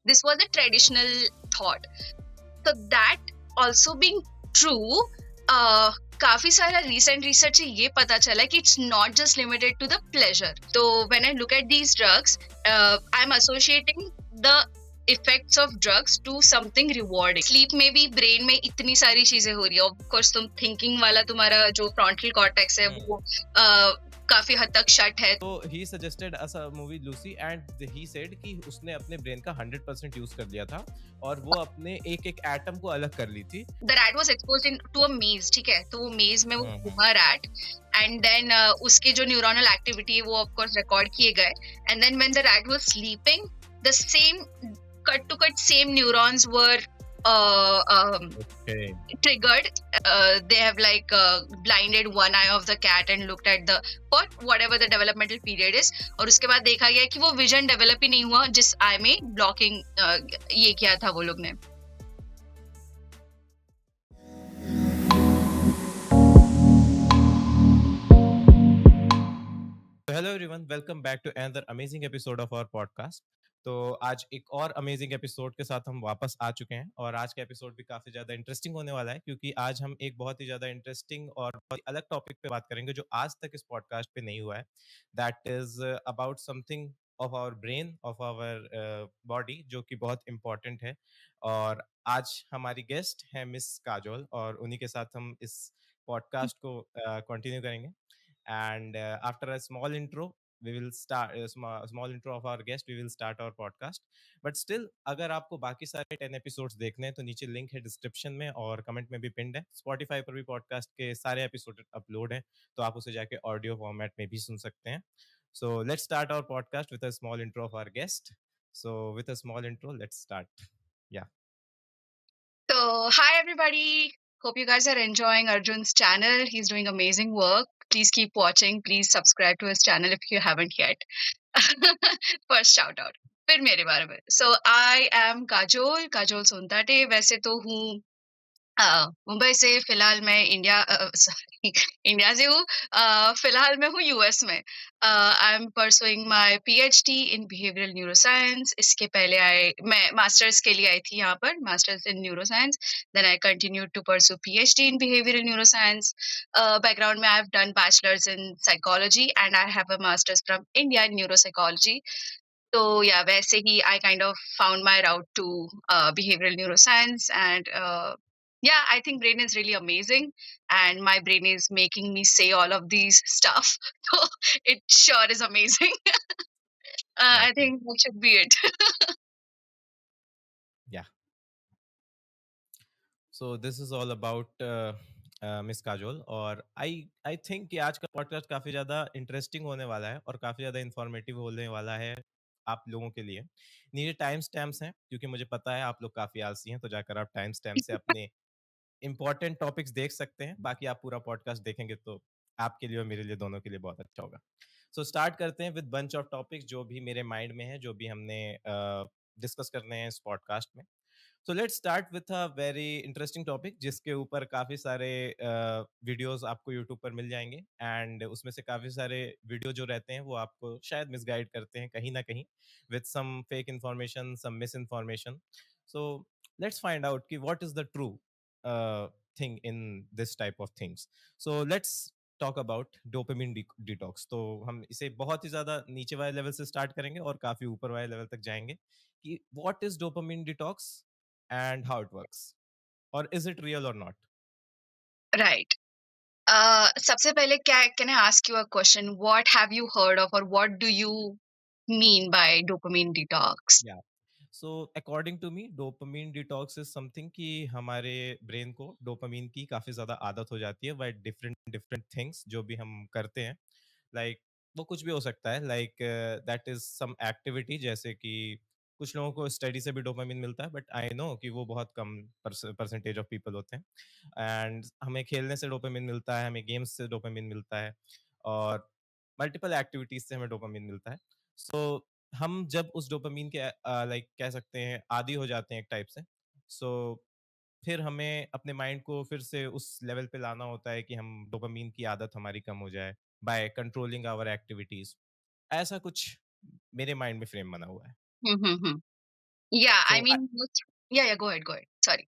This was a traditional thought. So that also being true, काफी सारा recent research से ये पता चला कि it's not just limited to the pleasure. So when I look at these drugs, I'm associating the effects of drugs to something rewarding. Sleep में भी brain में इतनी सारी चीजें हो रही है. Of course तुम thinking वाला तुम्हारा जो frontal cortex है वो काफी हद तक शट है. तो he suggested us a movie Lucy and he said कि उसने अपने ब्रेन का 100% यूज कर लिया था और वो अपने एक एक एटम को अलग कर ली थी. The rat was exposed to a maze, ठीक है, तो वो maze में वो घूमा rat, and then उसके जो neuronal activity है वो of course record किए गए, and then when the rat was sleeping, the same cut to cut same neurons were triggered. They have like blinded one eye of the cat and looked at the for whatever the developmental period is, और उसके बाद देखा गया कि वो vision develop ही नहीं हुआ जिस eye में blocking ये किया था वो लोग ने. Hello everyone, welcome back to another amazing episode of our podcast. तो आज एक और अमेजिंग एपिसोड के साथ हम वापस आ चुके हैं और आज का एपिसोड भी काफी ज्यादा इंटरेस्टिंग होने वाला है क्योंकि आज हम एक बहुत ही ज्यादा इंटरेस्टिंग और बहुत ही अलग टॉपिक पे बात करेंगे जो आज तक इस पॉडकास्ट पे नहीं हुआ है. That is about something of our brain, of our body, जो कि बहुत इम्पोर्टेंट है. और आज हमारी गेस्ट है मिस काजोल और उन्हीं के साथ हम इस पॉडकास्ट को कंटिन्यू करेंगे. And after a small intro, we will start a small intro of our guest, we will start our podcast. But still, अगर आपको बाकी सारे 10 एपिसोड्स देखने हैं तो नीचे लिंक है डिस्क्रिप्शन में और कमेंट में भी पिंड है. स्पॉटिफाई पर भी पॉडकास्ट के सारे एपिसोड अपलोड हैं तो आप उसे जाके ऑडियो फॉर्मेट में भी सुन सकते हैं. So let's start our podcast with a small intro of our guest. So with a small intro, let's start. Yeah. So, hi everybody. Hope you guys are enjoying Arjun's channel. He's doing amazing work. Please keep watching. Please subscribe to his channel if you haven't yet. First shout out. फिर मेरे बारे में. So, I am Kajol सोनताटे. वैसे तो हूँ मुंबई से. फिलहाल मैं इंडिया से हूँ. फिलहाल मैं हूँ यूएस में. I am pursuing my PhD in behavioural neuroscience. इसके पहले मैं मास्टर्स के लिए आई थी यहाँ पर, masters in neuroscience. Then I continue to pursue PhD in behavioural neuroscience. Background में I have done bachelors in psychology and I have a masters from India in neuropsychology. तो या वैसे ही I kind of found my route to behavioral neuroscience, and yeah, I think brain is really amazing, and my brain is making me say all of these stuff. So it sure is amazing. I think that should be it. Yeah. So this is all about miss Kajol. और आई think कि आज का podcast काफ़ी ज़्यादा interesting होने वाला है और काफ़ी ज़्यादा इंफॉर्मेटिव होने वाला है आप लोगों के लिए. नीचे टाइम स्टैम्प्स हैं क्योंकि मुझे पता है आप लोग काफ़ी आलसी हैं, तो जाकर आप टाइम स्टैम्प से अपने इंपॉर्टेंट टॉपिक्स देख सकते हैं. बाकी आप पूरा पॉडकास्ट देखेंगे तो आपके लिए और मेरे लिए दोनों के लिए बहुत अच्छा होगा. सो स्टार्ट करते हैं विद बंच ऑफ टॉपिक्स जो भी मेरे माइंड में है, जो भी हमने डिस्कस करने हैं इस पॉडकास्ट में. So let's start with a very interesting topic जिसके ऊपर काफ़ी सारे वीडियोस आपको यूट्यूब पर मिल जाएंगे एंड उसमें से काफ़ी सारे वीडियो जो रहते हैं वो आपको शायद मिसगाइड करते हैं कहीं ना कहीं with some fake information, some misinformation. So let's find out कि what is the true thing in this type of things. So let's talk about dopamine detox. तो हम इसे बहुत ही ज़्यादा नीचे वाले लेवल से स्टार्ट करेंगे और काफ़ी ऊपर वाले लेवल तक जाएंगे कि what is dopamine detox and how it works, or is it real or not? Right. सबसे पहले can I ask you a question? What have you heard of, or what do you mean by dopamine detox? Yeah, so according to me dopamine detox is something कि हमारे brain को dopamine की काफ़ी ज़्यादा आदत हो जाती है बाय डिफरेंट डिफरेंट थिंग्स जो भी हम करते हैं. लाइक वो कुछ भी हो सकता है, like that is some activity, जैसे कि कुछ लोगों को स्टडी से भी डोपामिन मिलता है बट आई नो कि वो बहुत कम परसेंटेज ऑफ पीपल होते हैं. एंड हमें खेलने से डोपामिन मिलता है, हमें गेम्स से डोपामिन मिलता है और मल्टीपल एक्टिविटीज से हमें डोपामिन मिलता है. सो हम जब उस डोपामिन के लाइक कह सकते हैं आदी हो जाते हैं एक टाइप से, सो फिर हमें अपने माइंड को फिर से उस लेवल पे लाना होता है कि हम डोपामिन की आदत हमारी कम हो जाए बाय कंट्रोलिंग आवर एक्टिविटीज. ऐसा कुछ मेरे माइंड में फ्रेम बना हुआ है. हम्म. Yeah, I so mean, yeah, yeah, go ahead. Sorry.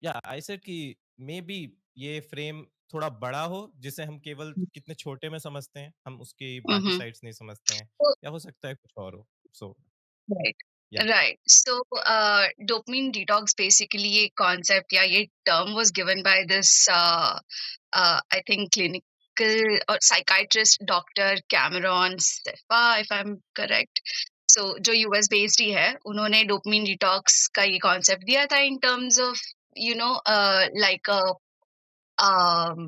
या आई सेड कि मे बी ये फ्रेम थोड़ा बड़ा हो जिसे हम केवल कितने छोटे में समझते हैं, हम उसकी बाकी Mm-hmm. साइड्स नहीं समझते हैं, या हो सकता है कुछ और हो। सो Right. या Right. So, dopamine detox basically ये concept या ये term was given by this, I think, clinical or psychiatrist Dr. Cameron Stefa, if I'm correct. So, जो US based ही है, उन्होंने dopamine detox का ये concept दिया था in terms of, like a um,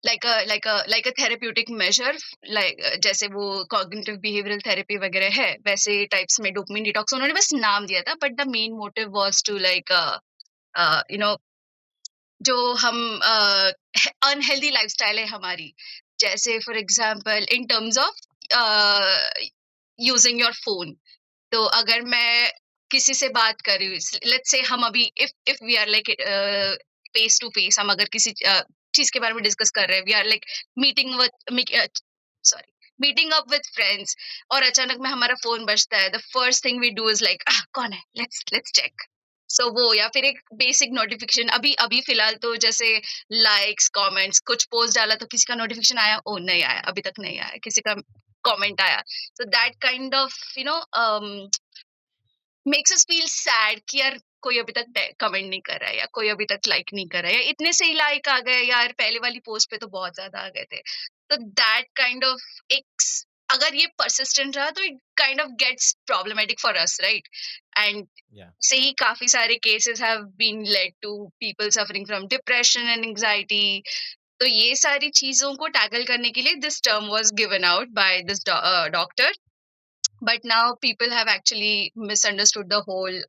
like a therapeutic measure, जैसे वो cognitive behavioral therapy वगैरह है वैसे टाइप्स में dopamine detox उन्होंने बस नाम दिया था, but the main motive was to like you know जो हम अनहेल्दी लाइफस्टाइल है हमारी, जैसे for example in terms of using your phone. तो अगर मैं किसी से बात कर रही हूँ, लेट्स से हम अभी if we are like face to face, हम अगर किसी चीज के बारे में डिस्कस कर रहे हैं, we are like meeting with, sorry, meeting up with friends, और अचानक में हमारा फोन बजता है, the first thing we do is like कौन है, लेट्स चेक। सो वो, या फिर एक बेसिक नोटिफिकेशन, अभी अभी फिलहाल तो जैसे लाइक्स कमेंट्स, कुछ पोस्ट डाला तो किसी का नोटिफिकेशन आया, ओ नहीं आया, अभी तक नहीं आया, किसी का कमेंट आया। So that kind of, makes us feel sad कि यार कोई अभी तक कमेंट नहीं कर रहा है, या कोई अभी तक लाइक नहीं कर रहा है, या इतने से ही लाइक आ गए, यार पहले वाली पोस्ट पे तो बहुत ज्यादा आ गए थे। तो दैट काइंड ऑफ एक, अगर ये परसिस्टेंट रहा तो it kind of gets problematic for us, right? And या से ही काफी सारे cases have been led to people suffering from depression and anxiety. तो ये सारी चीजों को टैकल करने के लिए this term was given out by this doctor, but now people have actually misunderstood the whole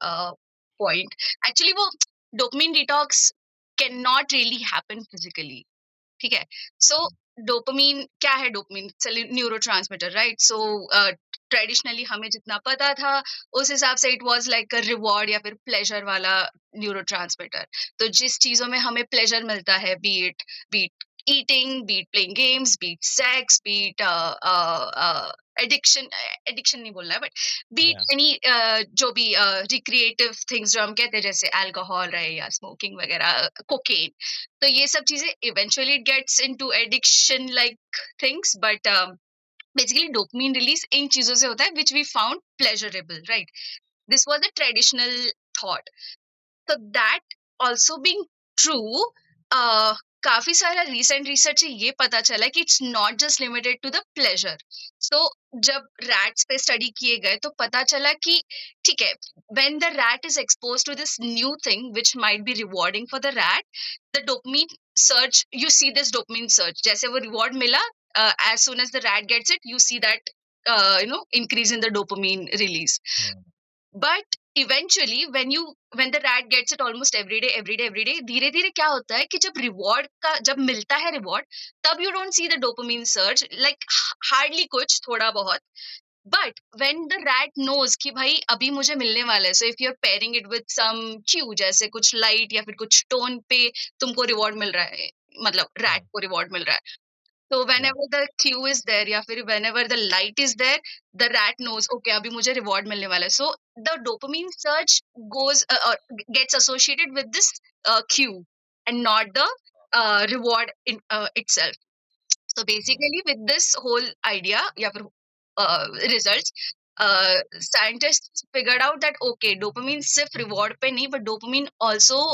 point. Actually वो dopamine detox cannot really happen physically, ठीक है? So dopamine क्या है? Dopamine it's a neurotransmitter, right? So traditionally हमें जितना पता था उस हिसाब से it was like a reward या फिर प्लेजर वाला न्यूरोट्रांसमीटर। तो जिस चीजों में हमें प्लेजर मिलता है, B it eating, B it playing games, B it sex, B it addiction, addiction नहीं बोलना है, बट बी या इट एनी, जो भी रिक्रिएटिव थिंग्स जो हम कहते हैं, जैसे अल्कोहल रहे या स्मोकिंग वगैरह, कोकेन, तो ये सब चीजें eventually it gets into addiction like things, but basically dopamine release इन चीजों से होता है which we found pleasurable, right? This was the traditional thought. So that also being true, काफी सारा recent research से ये पता चला कि it's not just limited to the pleasure. So जब rats पे study किए गए तो पता चला कि ठीक है, when the rat is exposed to this new thing which might be rewarding for the rat, the dopamine surge, you see this dopamine surge, जैसे वो reward मिला, as soon as the rat gets it, you see that increase in the dopamine release. But eventually when the rat gets it almost every day धीरे धीरे क्या होता है कि जब मिलता है रिवॉर्ड, तब you don't see the dopamine surge, like hardly कुछ, थोड़ा बहुत। But when the rat knows कि भाई अभी मुझे मिलने वाला है, so if you are pairing it with some cue, जैसे कुछ लाइट या फिर कुछ टोन पे तुमको रिवॉर्ड मिल रहा है, मतलब रैट को रिवॉर्ड मिल रहा है, so या whenever the cue is there या फिर whenever the light is there, the rat knows, okay, अभी मुझे reward मिलने वाला है. So the dopamine surge goes gets associated with this cue and not the reward itself. So basically, with this whole idea या फिर results, scientists figured out that okay, dopamine सिर्फ reward पे नहीं, but dopamine also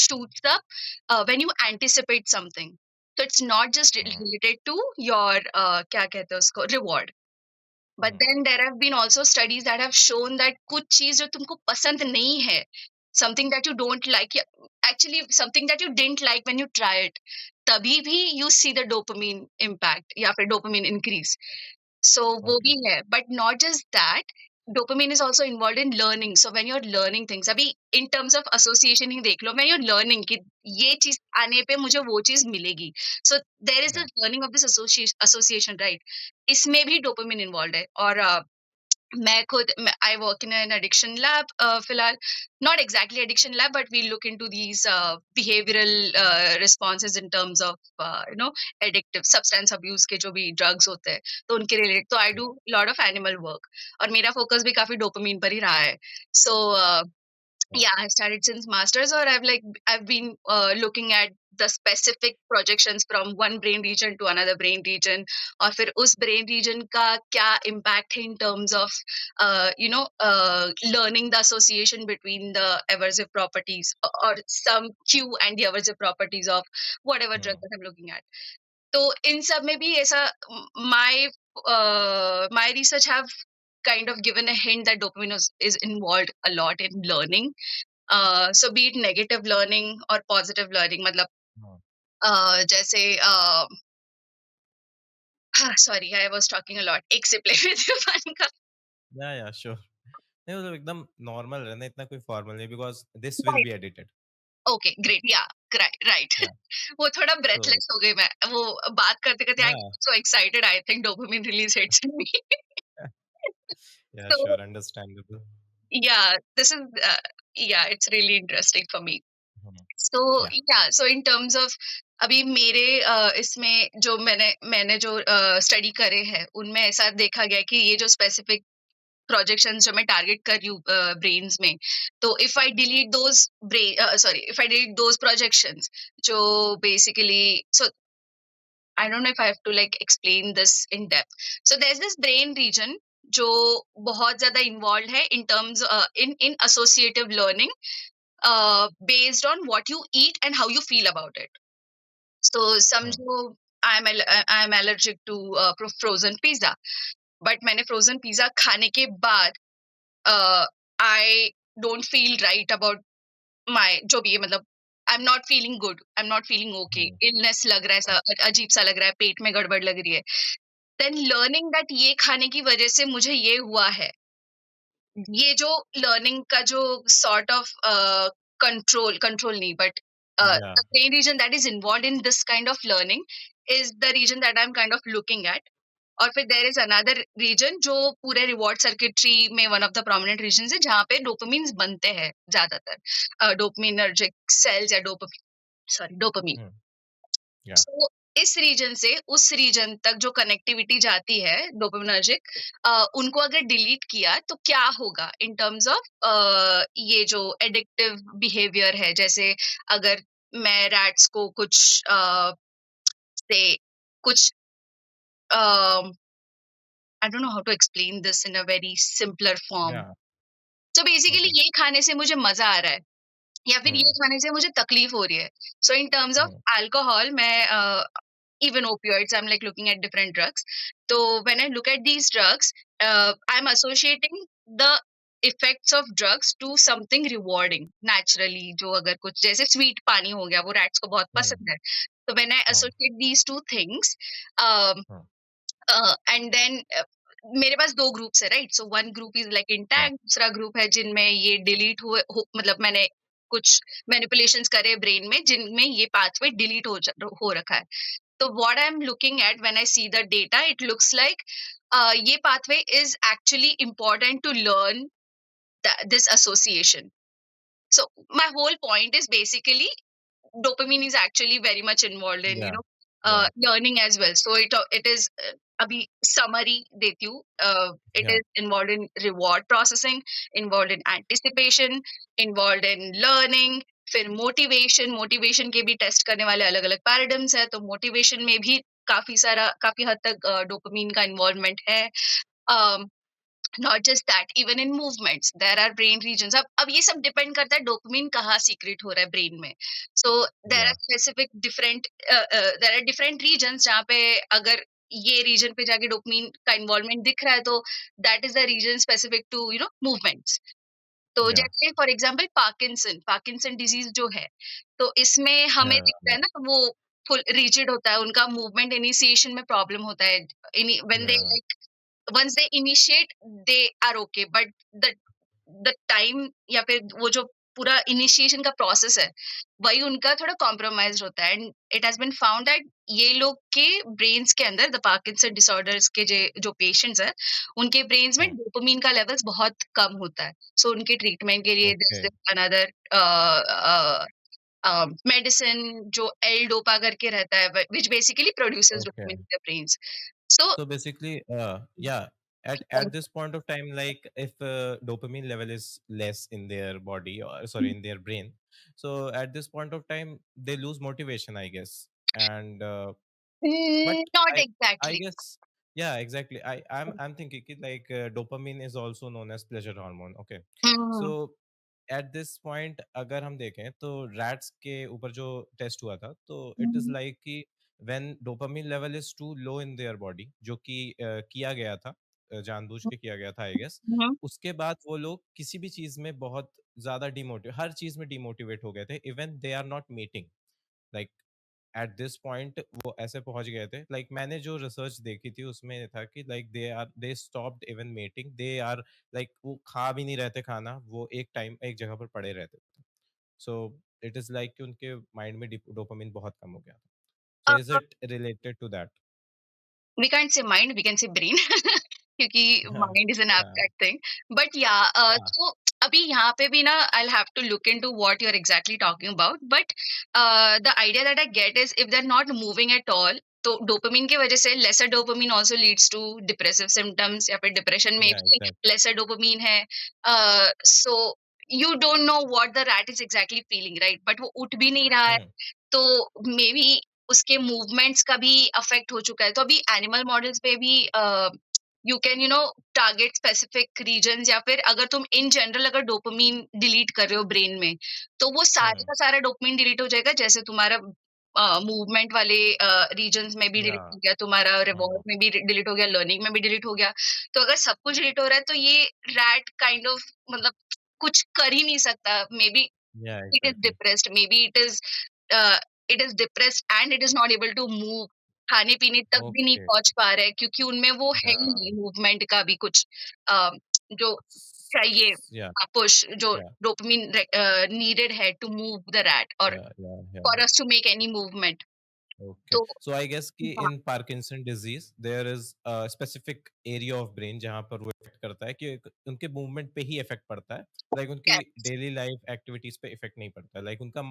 shoots up when you anticipate something. So it's not just related to your क्या कहते हैं उसको, reward. But then there have been also studies that have shown that कुछ चीज जो तुमको पसंद नहीं है, something that you don't like, actually something that you didn't like when you try it, तभी भी you see the dopamine impact या फिर dopamine increase. So वो ओके भी है, but not just that, dopamine is also involved in learning. So when you're learning things, अभी in terms of association ही देख लो, when you're learning कि ये चीज आने पे मुझे वो चीज मिलेगी, so there is या a learning of this association, right? इसमें भी dopamine involved है, और मैं खुद I work in an addiction lab फिलहाल, not exactly addiction lab, but we look into these behavioural responses in terms of addictive substance abuse के जो भी ड्रग्स होते हैं, तो उनके रिलेटेड, तो I um, do lot of animal work, और मेरा फोकस भी काफी डोपामीन पर ही रहा है. So hmm, yeah, I've started since masters, or I've been looking at the specific projections from one brain region to another brain region, और फिर उस brain region का क्या impact है in terms of learning the association between the aversive properties, or some cue and the aversive properties of whatever drug hmm, that I'm looking at. तो इन सब में भी ऐसा, my research have kind of given a hint that dopamine is involved a lot in learning. So be it negative learning or positive learning, मतलब हुँ। जैसे sorry, I was talking a lot. एक से play with you fun का. या sure. नहीं मतलब एकदम normal रहना, इतना कोई फॉर्मल नहीं because this will Right. B edited. Okay, great. Yeah, right. या वो थोड़ा तो breathless हो गई मैं. वो बात करते-करते I या get so excited. I think dopamine release hits in me. या So sure understandable. yeah, this is yeah, it's really interesting for me. Hmm, So या yeah, so in terms of अभी मेरे इसमें जो मैंने जो स्टडी करे हैं, उनमें ऐसा देखा गया कि ये जो स्पेसिफिक प्रोजेक्शंस जो मैं टारगेट कर रही हूँ ब्रेन्स में, तो if I delete those sorry, if I delete those projections जो basically, so I don't know if I have to like explain this in depth. So there is this brain region जो बहुत ज्यादा involve है in terms in in associative learning, based on what you eat and how you feel about it. So hmm, समझो I am allergic to frozen pizza, but मैंने frozen pizza खाने के बाद I don't feel right about my जो भी है, मतलब I am not feeling good, I am not feeling okay, hmm, illness लग रहा है, हुँ, ऐसा अजीब सा लग रहा है, पेट में गड़बड़ लग रही है. देन लर्निंग दैट ये खाने की वजह से मुझे ये हुआ है, ये जो लर्निंग का जो सॉर्ट ऑफ कंट्रोल नहीं, but yeah the brain region that is involve in this kind of learning is the region that I am kind of looking at. और फिर देयर इज अनदर रीजन जो पूरे reward circuitry में one of the prominent region है, जहाँ पे dopamines बनते हैं ज्यादातर, डोपामिनर्जिक सेल्स या डोपामीन. हुँ, या सो इस रीजन से उस रीजन तक जो कनेक्टिविटी जाती है डोपामिनर्जिक, उनको अगर डिलीट किया तो क्या होगा इन टर्म्स ऑफ ये जो एडिक्टिव बिहेवियर है. जैसे अगर मैं रैट्स को कुछ से कुछ I don't know how to explain this in a very simpler form. Yeah so basically okay. ये खाने से मुझे मजा आ रहा है, या फिर ये हुँ, खाने से मुझे तकलीफ हो रही है. So in terms of um, alcohol, मैं even opioids, I'm like looking at different drugs. So when I look at these drugs, I'm associating the effects of drugs to something rewarding naturally. जो अगर कुछ जैसे sweet पानी हो गया, वो rats को बहुत हुँ, पसंद है. So when I hmm, associate these two things, um, hmm, and then मेरे पास 2 ग्रुप्स है, right? So one group is like yeah intact, दूसरा ग्रुप है जिनमें ये डिलीट हुए हो, मतलब मैंने कुछ मैनिपुलेशंस करे ब्रेन में जिनमें ये पाथवे डिलीट हो रखा है. तो what I am looking at when I see the data, it looks like ये pathway is actually important to learn this association. So my whole point is basically dopamine is actually very much involved in या या learning as well. So it is abhi summary देती हूँ. It या is involved in reward processing, involved in anticipation, involved in learning. फिर motivation के भी test करने वाले अलग अलग पैराडिम्स है, तो मोटिवेशन में भी काफी हद तक डोपामीन का इन्वॉल्वमेंट है. Not just that, even in movements there are brain regions. अब ये सब डिपेंड करता है डोपामिन कहाँ सीक्रेट हो रहा है ब्रेन में. So there are yeah specific different there are different regions जहाँ पे अगर ये रीजन पे जाके डोपामिन का इन्वॉल्वमेंट दिख रहा है, तो that is the region specific to movements. तो या जैसे फॉर एग्जांपल पार्किंसन डिजीज जो है, तो इसमें हमें या दिखता है ना, वो फुल रिजिड होता है, उनका मूवमेंट इनिशिएशन में प्रॉब्लम होता है. व्हेन दे या once they initiate they are okay, but the time या फिर वो जो पूरा इनिशिएशन का प्रोसेस है, वही उनका थोड़ा कॉम्प्रोमाइज़्ड होता है and it has been found that ये लोग के ब्रेन्स के अंदर द पार्किंसन डिसऑर्डर्स के जो पेशेंट्स हैं, उनके ब्रेन्स में हुँ, डोपामाइन का लेवल्स बहुत कम होता है। सो उनके ट्रीटमेंट के लिए there okay, is another medicine जो एल-डोपा करके रहता है which basically produces okay. Dopamine in the brains. So So basically, yeah, at this point of time, like if dopamine level is less in their body or sorry in their brain, so at this point of time they lose motivation, I guess. And but not I exactly. guess yeah, exactly. I'm thinking it like dopamine is also known as pleasure hormone. Okay, hmm, so eight this point अगर हम देखें तो rats के ऊपर जो test हुआ था तो इट इज हुँ, लाइक कि when dopamine level is too low in their body जो कि किया गया था जानबूझ के किया गया था आई गेस हुँ, उसके बाद वो लोग किसी भी चीज में बहुत ज्यादा डिमोटिव हर चीज में डिमोटिवेट हो गए थे even they are not meeting like at this point वो ऐसे पहुंच गए थे लाइक मैंने जो रिसर्च देखी थी उसमें ये था कि like they stopped even meeting they are like वो खा भी नहीं रहते खाना वो एक टाइम एक जगह पर पड़े रहते थे सो इट इज लाइक कि उनके माइंड में डोपामिन बहुत कम हो गया था so is a it related to that we can't say mind we can say brain क्योंकि हाँ माइंड इज एन हाँ एब्स्ट्रैक्ट थिंग बट या हाँ तो अभी यहाँ पे भी ना I have to look into what you are exactly talking about but the idea that I get is if they are not moving at all तो डोपामिन की वजह से lesser dopamine also leads to depressive symptoms या फिर depression में या भी exactly laser dopamine है so you don't know what the rat is exactly feeling right but वो उठ भी नहीं रहा है हम्म तो मे बी उसके मूवमेंट्स का भी अफेक्ट हो चुका है। तो अभी एनिमल मॉडल्स पे भी you can target specific regions या फिर अगर तुम इन जनरल अगर डोपामाइन डिलीट कर रहे हो ब्रेन में, तो वो सारे हम्म का सारा डोपामाइन डिलीट हो जाएगा जैसे तुम्हारा मूवमेंट वाले रीजन्स में भी या डिलीट हो गया, तुम्हारा रिवॉर्ड हम्म में भी डिलीट हो गया, लर्निंग में भी डिलीट हो गया। तो अगर सब कुछ डिलीट हो रहा है तो ये रैट काइंड ऑफ मतलब कुछ कर ही नहीं सकता। मे बी या it is exactly depressed maybe uh, it is depressed and it is not able to move खाने पीने तक भी नहीं ओके पहुंच पा रहा है क्योंकि उनमें वो है या ही नहीं मूवमेंट का भी कुछ अ, जो चाहिए या पुश जो या डोपामिन नीडेड है टू मूव द रैट और या for us to make any movement okay तो सो आई गेस कि हाँ in Parkinson disease there is a specific area of brain जहां पर वो इफेक्ट करता है कि उनके मूवमेंट पे ही इफेक्ट पड़ता है लाइक उनकी यस डेली लाइफ एक्टिविटीज पे इफेक्ट नहीं पड़ता लाइक उनका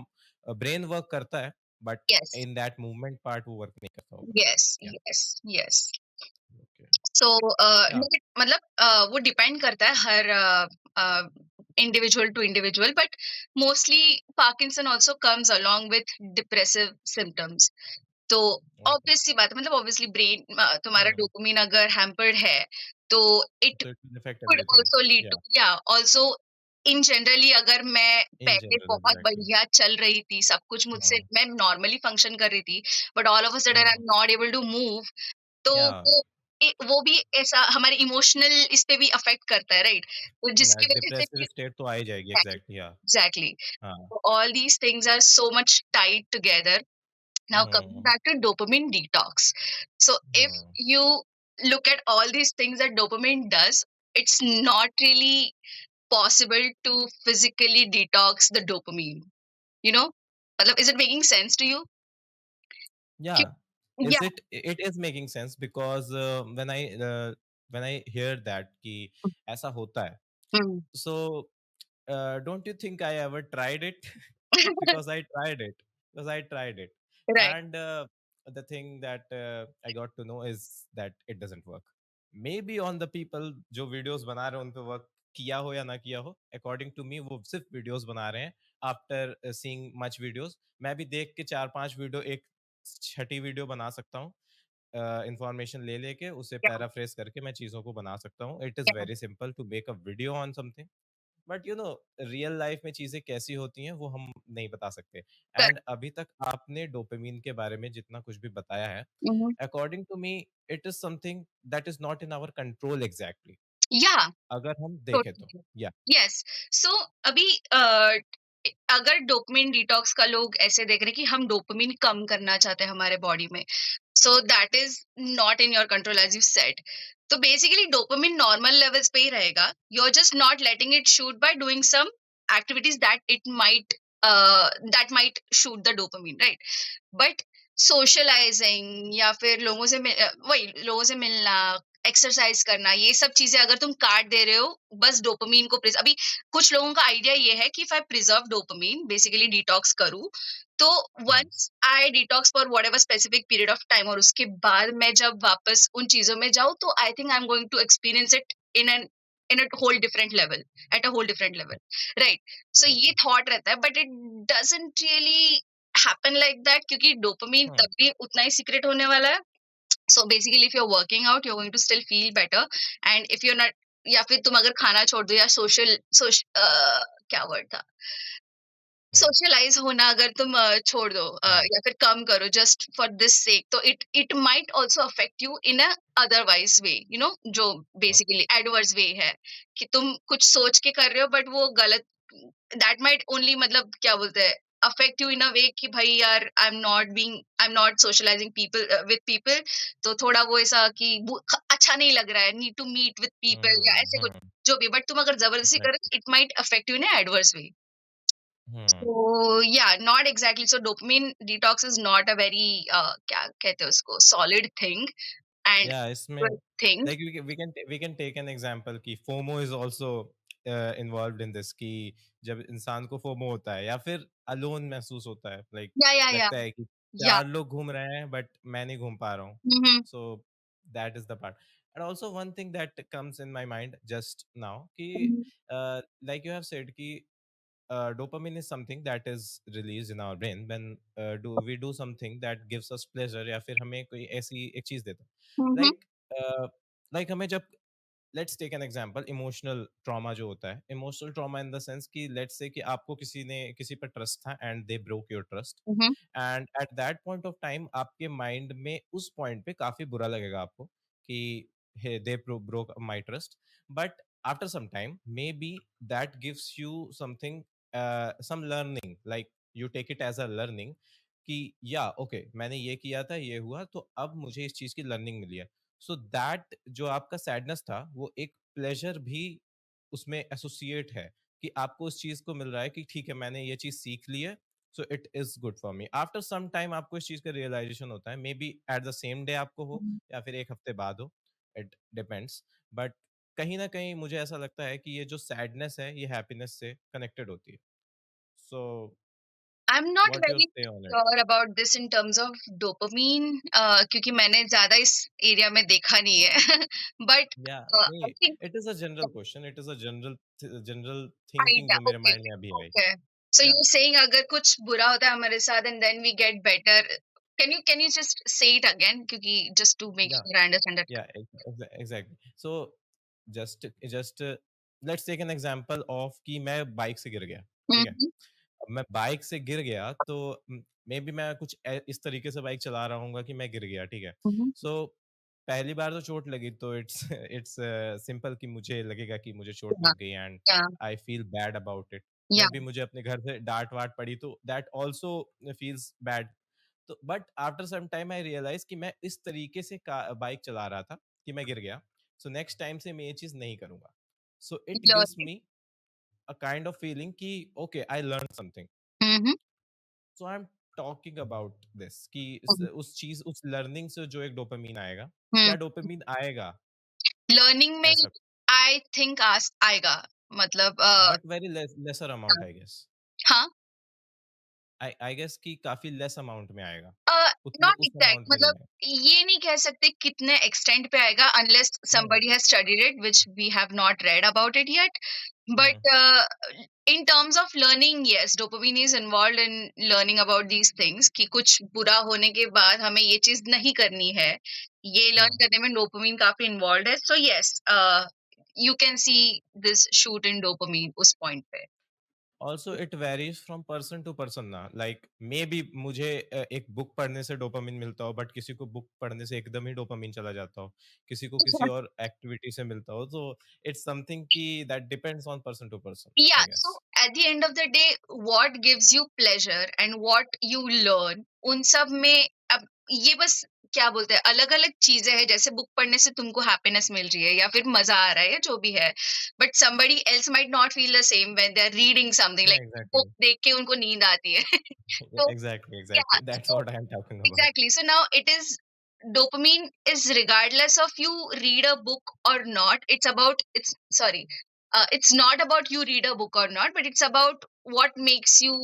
ब्रेन वर्क करता है but yes in that movement part वो वर्क नहीं करता होगा यस या यस यस ओके सो या मतलब वो डिपेंड करता है हर individual to individual but mostly Parkinson also comes along with depressive symptoms तो ओके ऑब्वियस सी बात है मतलब ऑब्वियसली ब्रेन तुम्हारा डोपामिन अगर हैम्पर्ड है तो it so it will effect could everything also lead या to also in generally अगर मैं इन पहले जनरल बहुत एग्जैक्टली बढ़िया चल रही थी सब कुछ मुझसे हम्म मैं नॉर्मली फंक्शन कर रही थी but all of a sudden I hmm am not able to move तो या वो भी ऐसा हमारे इमोशनल इस पे भी अफेक्ट करता है राइट तो या जिसकी वजह से डिप्रेसिव भी स्टेट तो आ ही जाएगी एग्जैक्टली या एग्जैक्टली हाँ all these things are so much tied together. Now coming hmm back to dopamine detox. So if hmm you look at all these things that dopamine does, it's not really possible to physically detox the dopamine. You know? मतलब, is it making sense to you? Yeah, कि- is Yeah. it it is making sense because when I hear that कि ऐसा होता है Mm. so don't you think I ever tried it because I tried it Right. and the thing that I got to know is that it doesn't work maybe on the people जो videos बना रहे हैं उन पे work किया हो या ना किया हो according to me वो सिर्फ videos बना रहे हैं after seeing much videos मैं भी देख के 4-5 वीडियो एक छठी वीडियो बना सकता हूँ इंफॉर्मेशन ले लेके उसे Yeah. पैराफ्रेज करके मैं चीज़ों को बना सकता हूँ it is Yeah. Very simple to make a video on something but you know real life में चीज़ें कैसी होती हैं वो हम नहीं बता सकते Correct. एंड अभी तक आपने डोपामिन के बारे में जितना कुछ भी बताया है Mhm. According to me it is something that is not in our control exactly Yeah. अगर हम देखें तो Totally. या यस सो अभी अगर डोपामिन डिटॉक्स का लोग ऐसे देख रहे हैं कि हम डोपामिन कम करना चाहते हैं हमारे बॉडी में so that is not in your control as you said तो बेसिकली डोपामिन नॉर्मल लेवल्स पे ही रहेगा you are just not letting it shoot by doing some activities that that might shoot the dopamine, right? But socialising या फिर वही लोगों से मिलना, एक्सरसाइज करना, ये सब चीजें अगर तुम काट दे रहे हो बस डोपामीन को अभी कुछ लोगों का आइडिया ये है कि if I preserve dopamine, basically detox करूं, तो um, once I detox for whatever specific period of time, और उसके बाद मैं जब वापस उन चीजों में जाऊं, तो I think I am going to experience it in a whole different level, at a whole different level, right? So ये ओके। थॉट रहता है, but it doesn't really happen like that, क्योंकि डोपामिन हुँ, तब भी उतना ही secrete होने वाला है। So basically if you are working out, you are going to still feel better, and if you are not, या फिर तुम अगर खाना छोड़ दो, या क्या वर्ड था, हुँ, सोशलाइज होना अगर तुम छोड़ दो, हाँ, या फिर कम करो जस्ट फॉर दिस सेक, तो it might also affect you in a otherwise way, जो ओके। बेसिकली एडवर्स वे है, कि तुम कुछ सोच के कर रहे हो बट वो गलत, दैट माइट ओनली, मतलब क्या बोलते हैं, अफेक्ट यू इन अ वे कि भाई यार, I am not socialising people with people, तो थोड़ा वो ऐसा कि अच्छा नहीं लग रहा है, need to meet with people या हुँ, ऐसे कुछ, हुँ, जो भी, बट तुम अगर जबरदस्ती करो, exactly. It might affect you in adverse way. Hmm, So yeah, not exactly. So dopamine detox is not a very क्या कहते हैं उसको, solid thing and या इसमें good thing. Like we can take an example कि FOMO is also involved in this कि जब इंसान को फोमो होता है या फिर अलोन महसूस होता है, लाइक Yeah, yeah, yeah, लगता है कि yeah. 4 लोग घूम रहे हैं बट मैं नहीं घूम पा रहा हूँ। Mm-hmm. So that is the part. And also one thing that comes in my mind just now कि Mm-hmm. Like you have said कि dopamine is something that is released in our brain when do we do something that gives us pleasure या फिर हमें कोई ऐसी एक चीज देता है Mm-hmm. लाइक हमें जब let's take an example emotional trauma जो होता है emotional trauma in the sense कि लेट्स से कि आपको किसी पर ट्रस्ट था and they broke your trust Mm-hmm. And at that point of time आपके माइंड में उस पॉइंट पे काफी बुरा लगेगा आपको कि they broke my trust but after some time maybe that gives you something some learning like you take it as a learning कि या ओके मैंने ये किया था ये हुआ तो अब मुझे इस चीज की लर्निंग मिली है सो दैट जो आपका सैडनेस था वो एक प्लेजर भी उसमें एसोसिएट है कि आपको उस चीज को मिल रहा है कि ठीक है मैंने ये चीज सीख ली है so it is good for me after some time आपको इस चीज का रियलाइजेशन होता है maybe at the same day आपको हो या फिर एक हफ्ते बाद हो इट डिपेंड्स बट कहीं ना कहीं मुझे ऐसा लगता है कि ये जो सैडनेस है ये हैप्पीनेस से कनेक्टेड होती है So, I'm not what your very say on it? sure about this in terms of dopamine, क्योंकि मैंने ज्यादा इस एरिया में देखा नहीं है. But Yeah, I नहीं, think it is a general question. It is a general thinking idea. जो मेरे Okay, माइंड में अभी आई। okay. So Yeah, you're saying अगर कुछ बुरा होता है हमारे साथ and then we get better. Can you just say it again? क्योंकि just to make yeah, sure I understand that. yeah, exactly. So, just let's take an example of कि मैं बाइक से गिर गया, ठीक है? Mm-hmm. अब मैं बाइक से गिर गया तो मे बी मैं कुछ इस तरीके से बाइक चला रहा हूँगा कि मैं गिर गया, ठीक है? Mm-hmm. सो पहली बार तो चोट लगी तो इट्स इट्स सिंपल कि मुझे लगेगा कि मुझे चोट Yeah, लग गई and yeah, I feel bad about it. yeah. Maybe मुझे अपने घर से डाँट-वाट पड़ी तो दैट आल्सो फील्स बैड। तो but after some time I realise कि मैं इस तरीके से का बाइक चला रहा था कि मैं गिर गया। सो नेक्स्ट टाइम से मैं ये चीज़ नहीं करूँगा। So it gives Learning. Me a kind of feeling कि okay I learned something. Mm-hmm. So I am talking about this कि Mm-hmm. उस चीज उस लर्निंग से जो एक डोपामीन आएगा Hmm. क्या डोपामीन आएगा लर्निंग में ऐसा आई थिंक आस आएगा, मतलब but very lesser amount I guess हाँ, आई गेस कि काफी लेस अमाउंट में आएगा उतने नॉट उस एग्जैक्ट, अमाउंट में नहीं मतलब आएगा ये नहीं कह सकते कितने एक्सटेंट पे आएगा, unless hmm somebody has studied it, which we have not read about it yet. Hmm But in terms of learning, yes, dopamine is involved in learning about these things, कि कुछ बुरा होने के बाद हमें ये चीज नहीं करनी है, ये लर्न हम्म करने में dopamine काफी involved है. So yes, you can see this shoot in dopamine उस point पे. Also it varies from person to person ना लाइक मे बी मुझे एक बुक पढ़ने से डोपामिन मिलता हो बट किसी को बुक पढ़ने से एकदम ही डोपामिन चला जाता हो किसी को किसी और एक्टिविटी से मिलता हो तो इट्स समथिंग कि that depends on person to person Yeah, I so guess at the end of the day, what gives you pleasure and what you learn, उन सब में, अब ये बस क्या बोलते हैं, अलग-अलग चीज़ें हैं, जैसे बुक पढ़ने से तुमको हैप्पीनेस मिल रही है या फिर मज़ा आ रहा है या जो भी है। But somebody else might not feel the same when they are reading something, या लाइक बुक एग्ज़ैक्टली, देख के उनको नींद आती है। तो exactly, yeah, exactly that's so what I am talking about. exactly. So now it is dopamine is regardless of you read a book or not. It's about it's sorry. It's not about you read a book or not, but it's about what makes you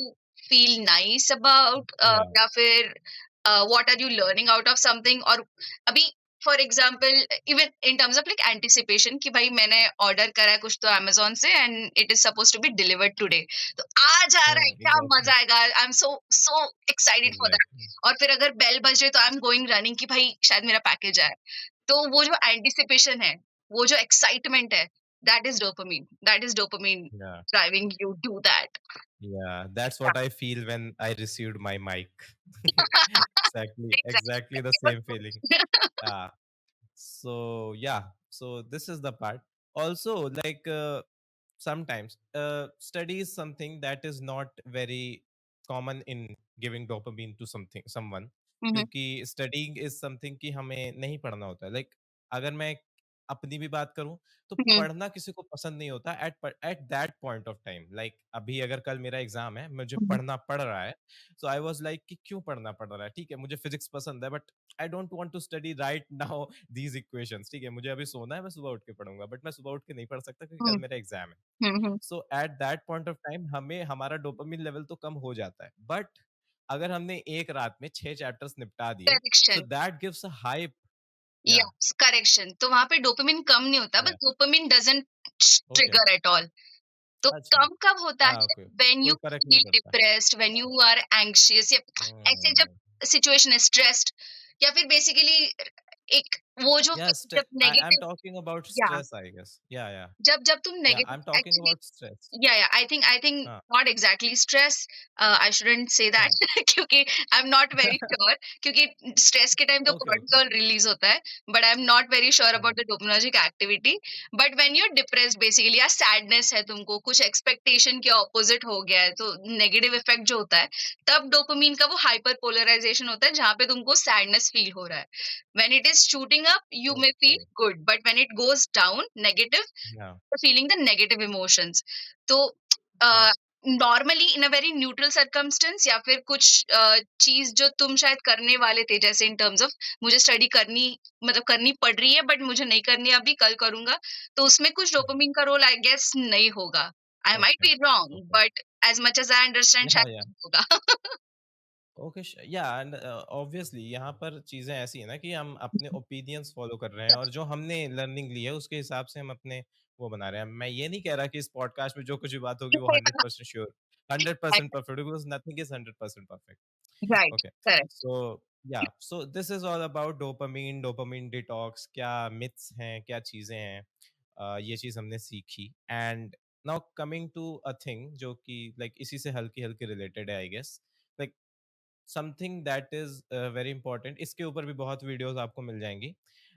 feel nice about या, या फिर what are you learning out of something, और अभी for example even in terms of like anticipation कि भाई मैंने order करा है कुछ तो अमेजोन से and it is suppose to be delivered today, तो आज आ रहा है, क्या एग्ज़ैक्टली, मजा आएगा, I am so so excited for that. Exactly, और फिर अगर बेल बज रही तो आई एम गोइंग रनिंग कि भाई शायद मेरा पैकेज आए। तो वो जो एंटिसिपेशन है, वो जो एक्साइटमेंट है, दैट इज डोपामाइन या, driving you do that. yeah, that's what I feel when I received my mic. Exactly, exactly the same feeling. Yeah. So yeah, so this is the part. Also, like sometimes study is something that is not very common in giving dopamine to something someone, क्योंकि studying is something कि हमें नहीं पढ़ना होता है, like अगर मैं अपनी भी बात करूं तो पढ़ना किसी को पसंद नहीं होता eight that point of time, like अभी अगर कल मेरा एग्जाम है, मुझे पढ़ना पड़ रहा है, सो आई वाज लाइक कि क्यों पढ़ना पड़ रहा है, ठीक है मुझे फिजिक्स पसंद है but I don't want to study right now these equations, ठीक है मुझे अभी सोना है, मैं सुबह उठ के पढ़ूंगा, बट मैं सुबह उठ के नहीं पढ़ सकता क्योंकि कल मेरा एग्जाम है। So at that point of time हमें हमारा डोपामिन लेवल तो कम हो जाता है, बट अगर हमने एक रात में 6 चैप्टर्स निपटा दिए, so correction, that gives a hype. Yeah, yes correction, तो वहां पे डोपामिन कम नहीं होता, but yeah, dopamine doesn't okay, trigger at all. तो अच्छा, कम कब होता हाँ, है, ओके, व्हेन यू कोई फर्क नहीं फील पड़ता। Depressed, when you are anxious, या ऐसे जब हम्म, सिचुएशन है स्ट्रेस्ड, या फिर बेसिकली एक वो जो या जब I am negative, talking about या स्ट्रेस, आई गेस, या, जब जब तुम या I M negative talking actually, about stress. yeah, I think हाँ, not exactly stress, I shouldn't say that हाँ, क्योंकि I'm not very sure, क्योंकि स्ट्रेस के टाइम तो ओके, ओके, cortisol रिलीज होता है, but I'm not very sure हाँ, about the dopaminergic activity। but when you're depressed basically, या sadness है, तुमको कुछ एक्सपेक्टेशन के ऑपोजिट हो गया है, तो नेगेटिव इफेक्ट जो होता है, तब डोपामिन का वो हाइपर पोलराइजेशन होता है जहाँ पे तुमको सैडनेस फील हो रहा है। when it is shooting up you may okay, feel good, but when it goes down negative, या, feeling the negative emotions। तो या, normally in a very neutral circumstance, या फिर कुछ चीज जो तुम शायद करने वाले थे, जैसे इन टर्म्स ऑफ मुझे स्टडी करनी, मतलब करनी पड़ रही है बट मुझे नहीं करनी है अभी, कल करूंगा, तो उसमें कुछ डोपामिन का रोल आई गेस नहीं होगा। I might okay, be wrong, okay, but as much as I understand या, शायद या, नहीं होगा। ओके, या, एंड ऑब्वियसली यहाँ पर चीज़ें ऐसी है ना कि हम अपने ओपिनियंस फॉलो कर रहे हैं और जो हमने लर्निंग ली है उसके हिसाब से हम अपने वो बना रहे हैं। मैं ये नहीं कह रहा कि इस पॉडकास्ट में जो कुछ भी बात होगी वो 100% sure, 100% perfect, because nothing is 100% perfect. Right, okay, correct. So yeah, so this is all about dopamine, dopamine detox, क्या मिथ्स हैं, क्या चीज़ें हैं, ये चीज़ हमने सीखी। And now coming to a thing जो कि लाइक इसी से हल्की-हल्की रिलेटेड है I guess, like something that is very important, इसके ऊपर भी बहुत वीडियोस आपको मिल जाएंगी,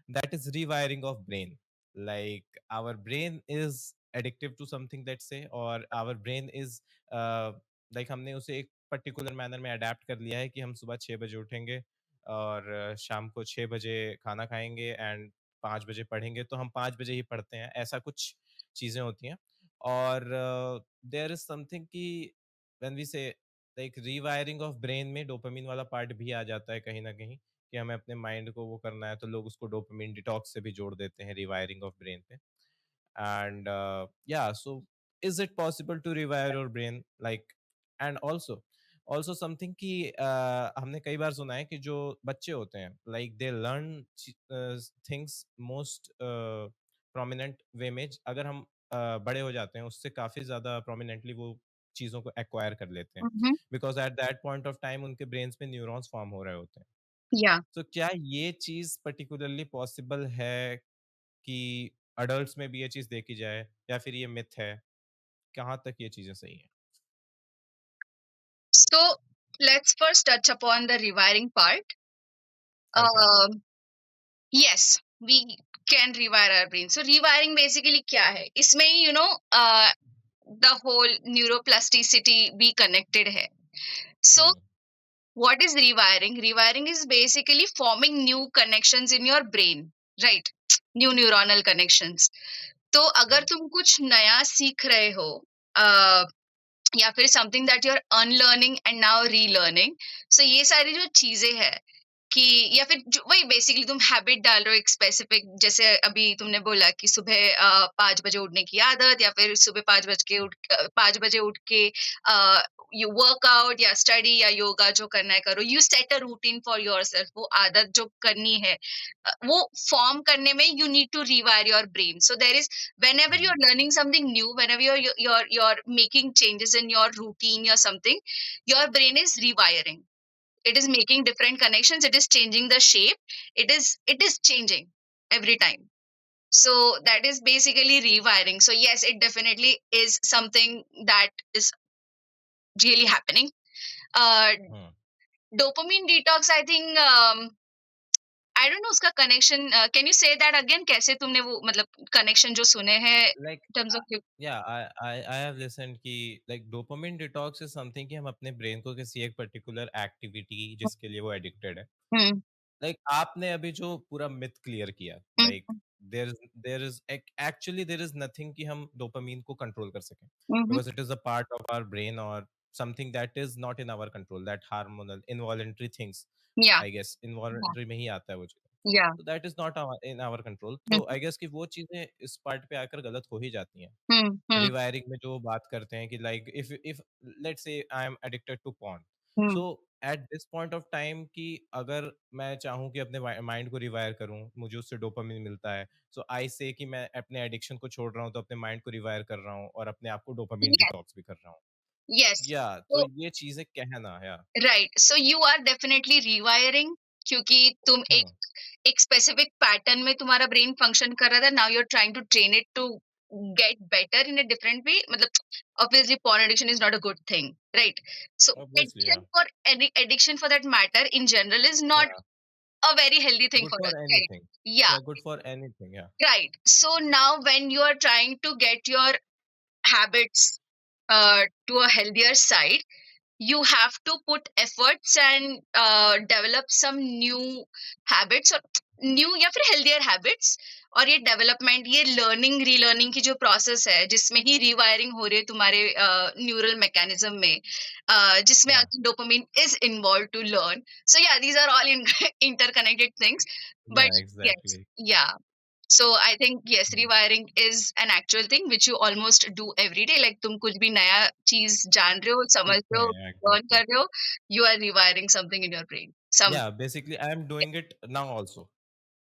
that is rewiring of brain. Like our brain is addictive to something that say, और आवर ब्रेन इज लाइक हमने उसे एक पर्टिकुलर मैनर में अडेप्ट कर लिया है कि हम सुबह 6 बजे उठेंगे और शाम को 6 बजे खाना खाएंगे एंड 5 बजे पढ़ेंगे, तो हम 5 बजे ही पढ़ते हैं, ऐसा कुछ चीज़ें होती हैं। और देयर इज समथिंग कि व्हेन वी से लाइक रीवायरिंग ऑफ ब्रेन में डोपामिन वाला पार्ट भी आ जाता है कहीं ना कहीं, कि हमें अपने माइंड को वो करना है, तो लोग उसको डोपामिन डिटॉक्स से भी जोड़ देते हैं रीवायरिंग ऑफ ब्रेन पे। एंड या, so is it possible to rewire your brain, like, and also also something कि हमने कई बार सुना है कि जो बच्चे होते हैं like they learn things most prominent way में, अगर हम बड़े हो जाते हैं उससे काफ़ी ज़्यादा प्रोमिनेंटली वो चीज़ों को एक्वायर कर लेते हैं, because at that point of time उनके ब्रेन्स में न्यूरॉन्स फॉर्म हो रहे होते हैं। या तो क्या ये चीज़ पर्टिकुलरली पॉसिबल है कि अडल्ट्स में भी ये चीज़ देखी जाए, या फिर ये मिथ है? कहाँ तक ये चीज़ें सही हैं? So let's first touch upon the rewiring part. Okay. Yes, we can rewire our brain. So rewiring basically क्या है, इसमें ही द होल न्यूरोप्लास्टिसिटी भी कनेक्टेड है। So hmm, What is rewiring? Rewiring is basically forming new connections in your brain, right? New neuronal connections. तो अगर हुँ, तुम कुछ नया सीख रहे हो, या फिर something that you are unlearning and now relearning, so ये सारी जो चीजें हैं कि, या फिर वही बेसिकली तुम हैबिट डाल रहे हो एक स्पेसिफिक, जैसे अभी तुमने बोला कि सुबह 5 बजे उठने की आदत, या फिर सुबह 5 बजे उठ के यू वर्कआउट या स्टडी या योगा जो करना है करो, you set a routine for yourself, वो आदत जो करनी है, वो फॉर्म करने में you need to rewire your brain. So there is, whenever hmm, you're learning something new, whenever you're making changes in your routine or something, your brain is rewiring. It is making different connections, it is changing the shape, it is changing every time. So that is basically rewiring. So yes, it definitely is something that is really happening. uh hmm. Dopamine detox, I think, I don't know उसका connection, can you say that again, कैसे तुमने वो मतलब connection जो सुने हैं like in terms of या I have listened कि like dopamine detox is something कि हम अपने ब्रेन को किसी एक पर्टिकुलर एक्टिविटी जिसके लिए वो एडिक्टेड है। हम्म लाइक आपने अभी जो पूरा मिथ क्लियर किया, like hmm there is nothing कि हम डोपामाइन को कंट्रोल कर सकें, hmm because it is a part of our brain और something that is not in our control, that hormonal involuntary things, Yeah, I guess yeah, involuntary में ही आता है वो चीज़। yeah. तो that is not in our control, तो Mhm, I guess कि वो चीज़ें इस पार्ट पे आकर गलत हो ही जाती हैं। mhm, mhm, रिवायरिंग में जो बात करते हैं कि like if let's say I am addicted to porn, so mhm. At this point of time कि अगर मैं चाहूँ कि अपने माइंड को रिवायर करूँ, मुझे उससे डोपामिन मिलता है, सो आई से कि मैं अपने एडिक्शन को छोड़ रहा हूँ, तो अपने माइंड को रिवायर कर रहा हूँ और अपने आप को डोपामिन Yes, डिटॉक्स भी कर रहा हूँ। yes. या तो So, ये चीज़ें कहना या right. So you are definitely rewiring, क्योंकि तुम हुँ, एक स्पेसिफिक पैटर्न में तुम्हारा ब्रेन फंक्शन कर रहा था, now you are trying to train it to get better in a different way. मतलब obviously porn addiction is not a good thing, right? So obviously या, addiction, for any addiction for that matter, in general, is not या a very healthy thing good for us, for right? Anything, Yeah, या good for anything या, right. So now when you are trying to get your habits to a healthier side, you have to put efforts and develop some new habits, or new या फिर healthier habits. और ये development, ये learning relearning की जो process है, जिसमें ही rewiring हो रही है तुम्हारे न्यूरल मैकेनिज्म में, जिसमें yeah, dopamine is involve to learn. So yeah, these are all interconnected things. Yeah but yes, exactly. Yeah. So I think yes, um, rewiring is an actual thing which you almost do every day. Like तुम कुछ भी नया चीज जान रहे हो, समझ सीखते रहे हो, हैं learn एग्ज़ैक्टली। कर रहे हो, you are rewiring something in your brain. Some Yeah, basically, I am doing it now also.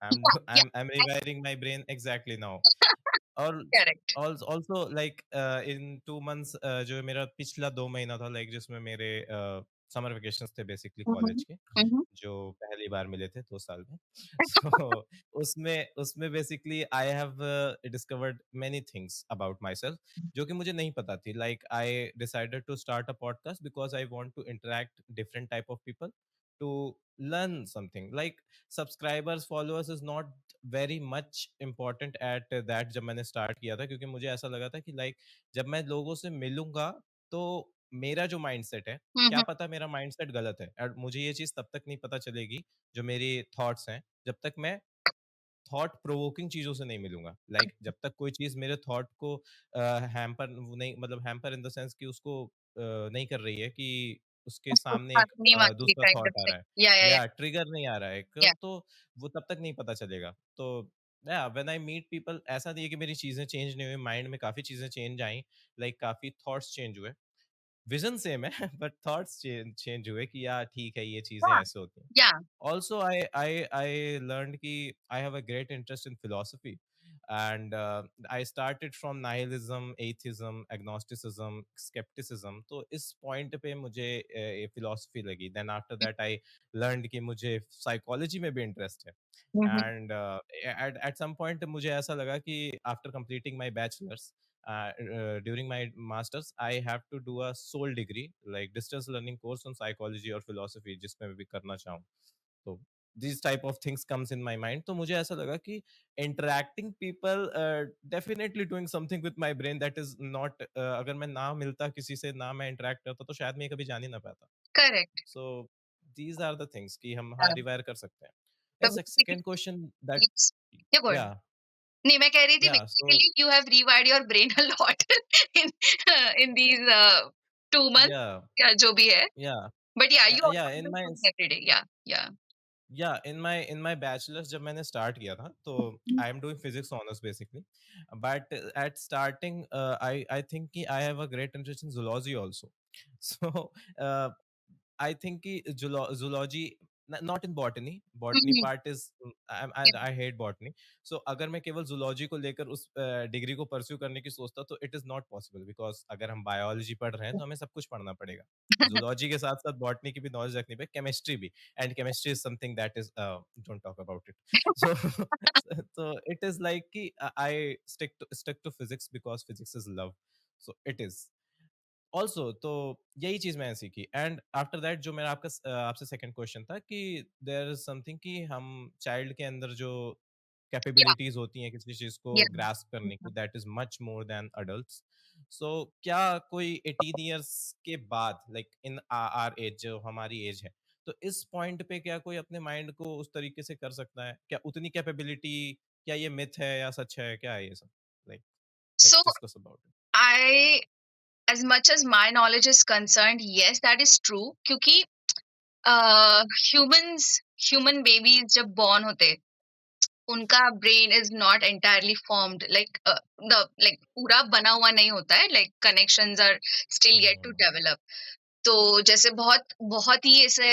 yeah, yeah, I'm rewiring my brain exactly now. और correct. Also like in 2 months जो मेरा पिछला 2 महीना था like जिसमें मेरे समर वेकेशंस थे basically Mm-hmm. College के, Mm-hmm. जो पहली बार मिले थे 2 साल में। सो उसमें उसमें basically I have discovered many things about myself जो कि मुझे नहीं पता थी। Like I decided to start a podcast because I want to interact different type of people to learn something. Like subscribers, followers is not very much important at that जब मैंने start किया था, क्योंकि मुझे ऐसा लगा था कि लाइक जब मैं लोगों से मिलूँगा तो मेरा जो माइंडसेट है, क्या Mm-hmm. पता मेरा माइंडसेट गलत है और मुझे ये चीज़ तब तक नहीं पता चलेगी जो मेरी थॉट्स हैं, जब तक मैं थॉट प्रोवोकिंग चीज़ों से नहीं मिलूँगा। लाइक जब तक कोई चीज़ मेरे थॉट को हैम्पर वो नहीं, मतलब हैम्पर इन द सेंस कि उसको नहीं कर रही है कि उसके उसको सामने एक नहीं मारती दूसरा kind थॉट of आ thing. रहा है Yeah. या ट्रिगर नहीं आ रहा है एक, Yeah. तो वो तब तक नहीं पता चलेगा। तो या व्हेन आई मीट पीपल, ऐसा नहीं है कि मेरी चीज़ें चेंज नहीं हुई, माइंड में काफ़ी चीज़ें चेंज आई, लाइक काफ़ी थॉट्स चेंज हुए। विज़न सेम है बट थॉट्स चेंज हुए कि यार ठीक है, ये चीज़ें Yeah. ऐसे होती हैं। Yeah. Also, I learned कि I have a great interest in philosophy, and I started from nihilism, atheism, agnosticism, skepticism. तो इस point पे मुझे philosophy लगी। Then after that I learned कि मुझे psychology में भी interest है। Mm-hmm. And at some point मुझे ऐसा लगा कि after completing my bachelor's, during my masters I have to do a sole degree like distance learning course on psychology और philosophy जिसमें मैं भी करना चाहूँ। तो these type of things comes in my mind, तो मुझे ऐसा लगा कि interacting people definitely doing something with my brain that is not अगर मैं ना मिलता किसी से, ना मैं interact करता, तो शायद मैं ये कभी जान ही ना पाता। Correct. So these are the things कि हम हाँ, हाँ, रिवायर कर सकते हैं। तो Yes, basically second question that yes, या गो अहेड। yeah, नहीं, मैं कह रही थी yeah, so basically you have rewired your brain a lot in in these 2 months yeah, या जो भी है। yeah, but yeah you yeah, also do cooking every day, yeah yeah. In my bachelors जब मैंने स्टार्ट किया था तो I am doing physics honours basically, but at starting I think कि I have a great interest in zoology also. So I think कि zoology not in botany, botany um, part is I hate botany. So अगर मैं केवल zoology को लेकर उस degree को pursue करने की सोचता तो it is not possible, because अगर हम बायोलॉजी पढ़ रहे हैं तो हमें सब कुछ पढ़ना पड़ेगा। zoology के साथ साथ botany की भी नॉलेज रखनी पड़ेगी, केमिस्ट्री भी, and chemistry is something that is don't talk about it. So so it is like कि I stick to physics because physics is love, so it is also. तो यही चीज मैंने सीखी, एंड आफ्टर दैट जो मेरा आपसे सेकंड क्वेश्चन था कि देयर इज समथिंग कि हम चाइल्ड के अंदर जो या, कैपेबिलिटीज होती हैं किसी चीज को या, ग्रास्प करने की, that is much more than adults. So क्या कोई 18 इयर्स के बाद, लाइक इन आर एज, जो हमारी एज है, तो इस पॉइंट पे क्या कोई अपने माइंड को उस तरीके से कर सकता है क्या, उतनी कैपेबिलिटी? क्या ये मिथ है या सच है, क्या है ये सब? Like so let's discuss about it. I as much as my knowledge is concerned, yes that is true, क्योंकि ह्यूमन्स ह्यूमन बेबीज़ जब बॉर्न होते, उनका brain is not entirely formed, like the like पूरा बना हुआ नहीं होता है, like connections are still yet to develop. तो जैसे बहुत बहुत ही ऐसे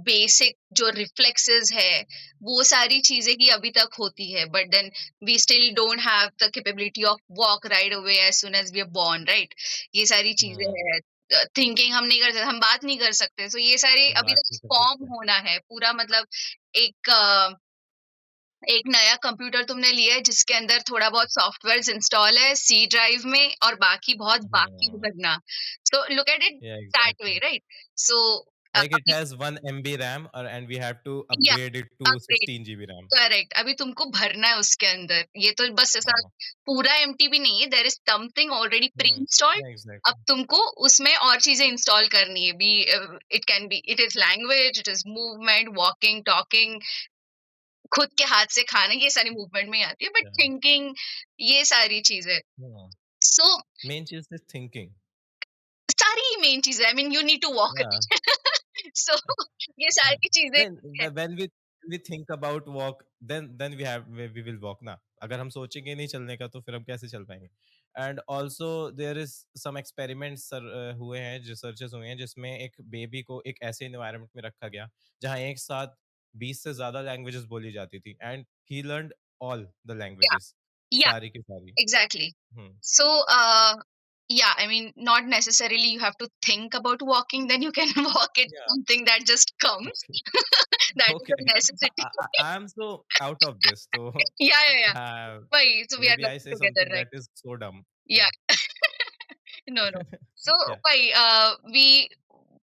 बेसिक जो रिफ्लेक्सेस है, वो सारी चीजें ही अभी तक होती है, but then we still don't have the capability of walk right away as soon as we are born, right? ये सारी चीजें हम्म। हैं। थिंकिंग हम नहीं कर सकते, हम बात नहीं कर सकते, तो ये सारी अभी बात तक नहीं कर फॉर्म सकते। होना है पूरा, मतलब एक एक नया कंप्यूटर तुमने लिया है जिसके अंदर थोड़ा बहुत सॉफ्टवेयर इंस्टॉल है सी ड्राइव में, और बाकी बहुत बाकी है हाँ, करना। So look at it yeah, that way, exactly. Right? So Like it अभी, has 1 MB RAM, or and we have to या, upgrade it to upgrade, 16 GB RAM. Correct, अभी तुमको भरना है उसके अंदर, ये तो बस ऐसा हाँ, पूरा एम्प्टी भी नहीं है, there is something already pre yeah, installed. yeah, अब exactly. तुमको उसमें और चीजें इंस्टॉल करनी है भी, it can be, it is language, it is movement, walking, talking, खुद के हाथ से खाना, ये सारी मूवमेंट में ही आती है, बट Yeah, थिंकिंग, ये सारी चीजें। yeah. So Main cheese is thinking. सारी ही मेन चीजें, I mean you need to walk Yeah. So ये सारी चीजें Then हैं। when we think about walk, then we will walk ना। अगर हम सोचेंगे नहीं चलने का तो फिर हम कैसे चल पाएँगे? And also there is some experiments हुए हैं, रिसर्चेस हुए हैं जिसमें एक बेबी को एक ऐसे एनवायरनमेंट में रखा गया जहाँ एक साथ 20 से ज़्यादा लैंग्वेजेस बोली जाती थी, and he learned all the या, लैंग्वेजेस, या, सारी की सारी। exactly. Hmm. So, yeah, I mean, not necessarily you have to think about walking, then you can walk. It's Yeah, something that just comes. okay. That is Okay. a necessity. I am so out of this, so Yeah, yeah, yeah. uh, Why? So we are maybe I learning say together, something right? that is so dumb. Yeah. Yeah. No, no. So Yeah. why? We,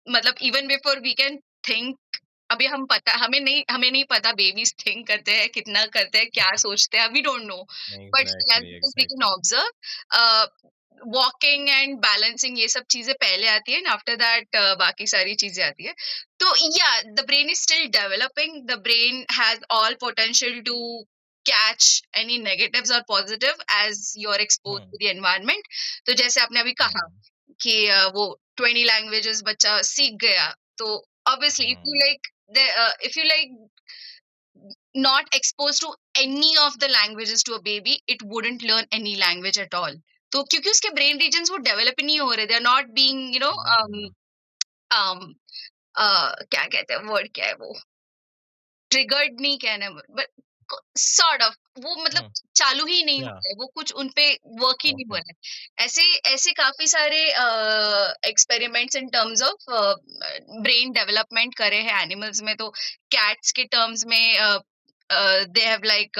मतलब even before we can think, अभी हम पता, हमें नहीं पता babies think करते हैं, कितना करते हैं, क्या सोचते हैं, we don't know, but as Exactly, we can exactly. Observe, walking and balancing, ये सब चीजें पहले आती है, एंड आफ्टर दैट बाकी सारी चीजें आती है। तो yeah, the brain is still developing, the brain has all potential to catch any negatives और positive as you are expose Hmm. To the environment. तो जैसे आपने अभी कहा Hmm. कि वो 20 लैंग्वेजेस बच्चा सीख गया, तो obviously Hmm. if you like not exposed to any of the languages to a baby, it wouldn't learn any language at all. तो क्योंकि उसके ब्रेन रीजन्स वो डेवलप ही नहीं हो रहे, they are not being, you know, Hmm. um क्या कहते हैं, वर्ड क्या है वो, ट्रिगर्ड नहीं कहना, बट सॉर्ट ऑफ, वो मतलब Hmm. चालू ही नहीं हो Yeah. रहा है, वो कुछ उनपे वर्क ही नहीं हो Okay. रहा है। ऐसे ऐसे काफी सारे experiments in terms of brain development करे हैं एनिमल्स में। तो कैट्स के टर्म्स में they have like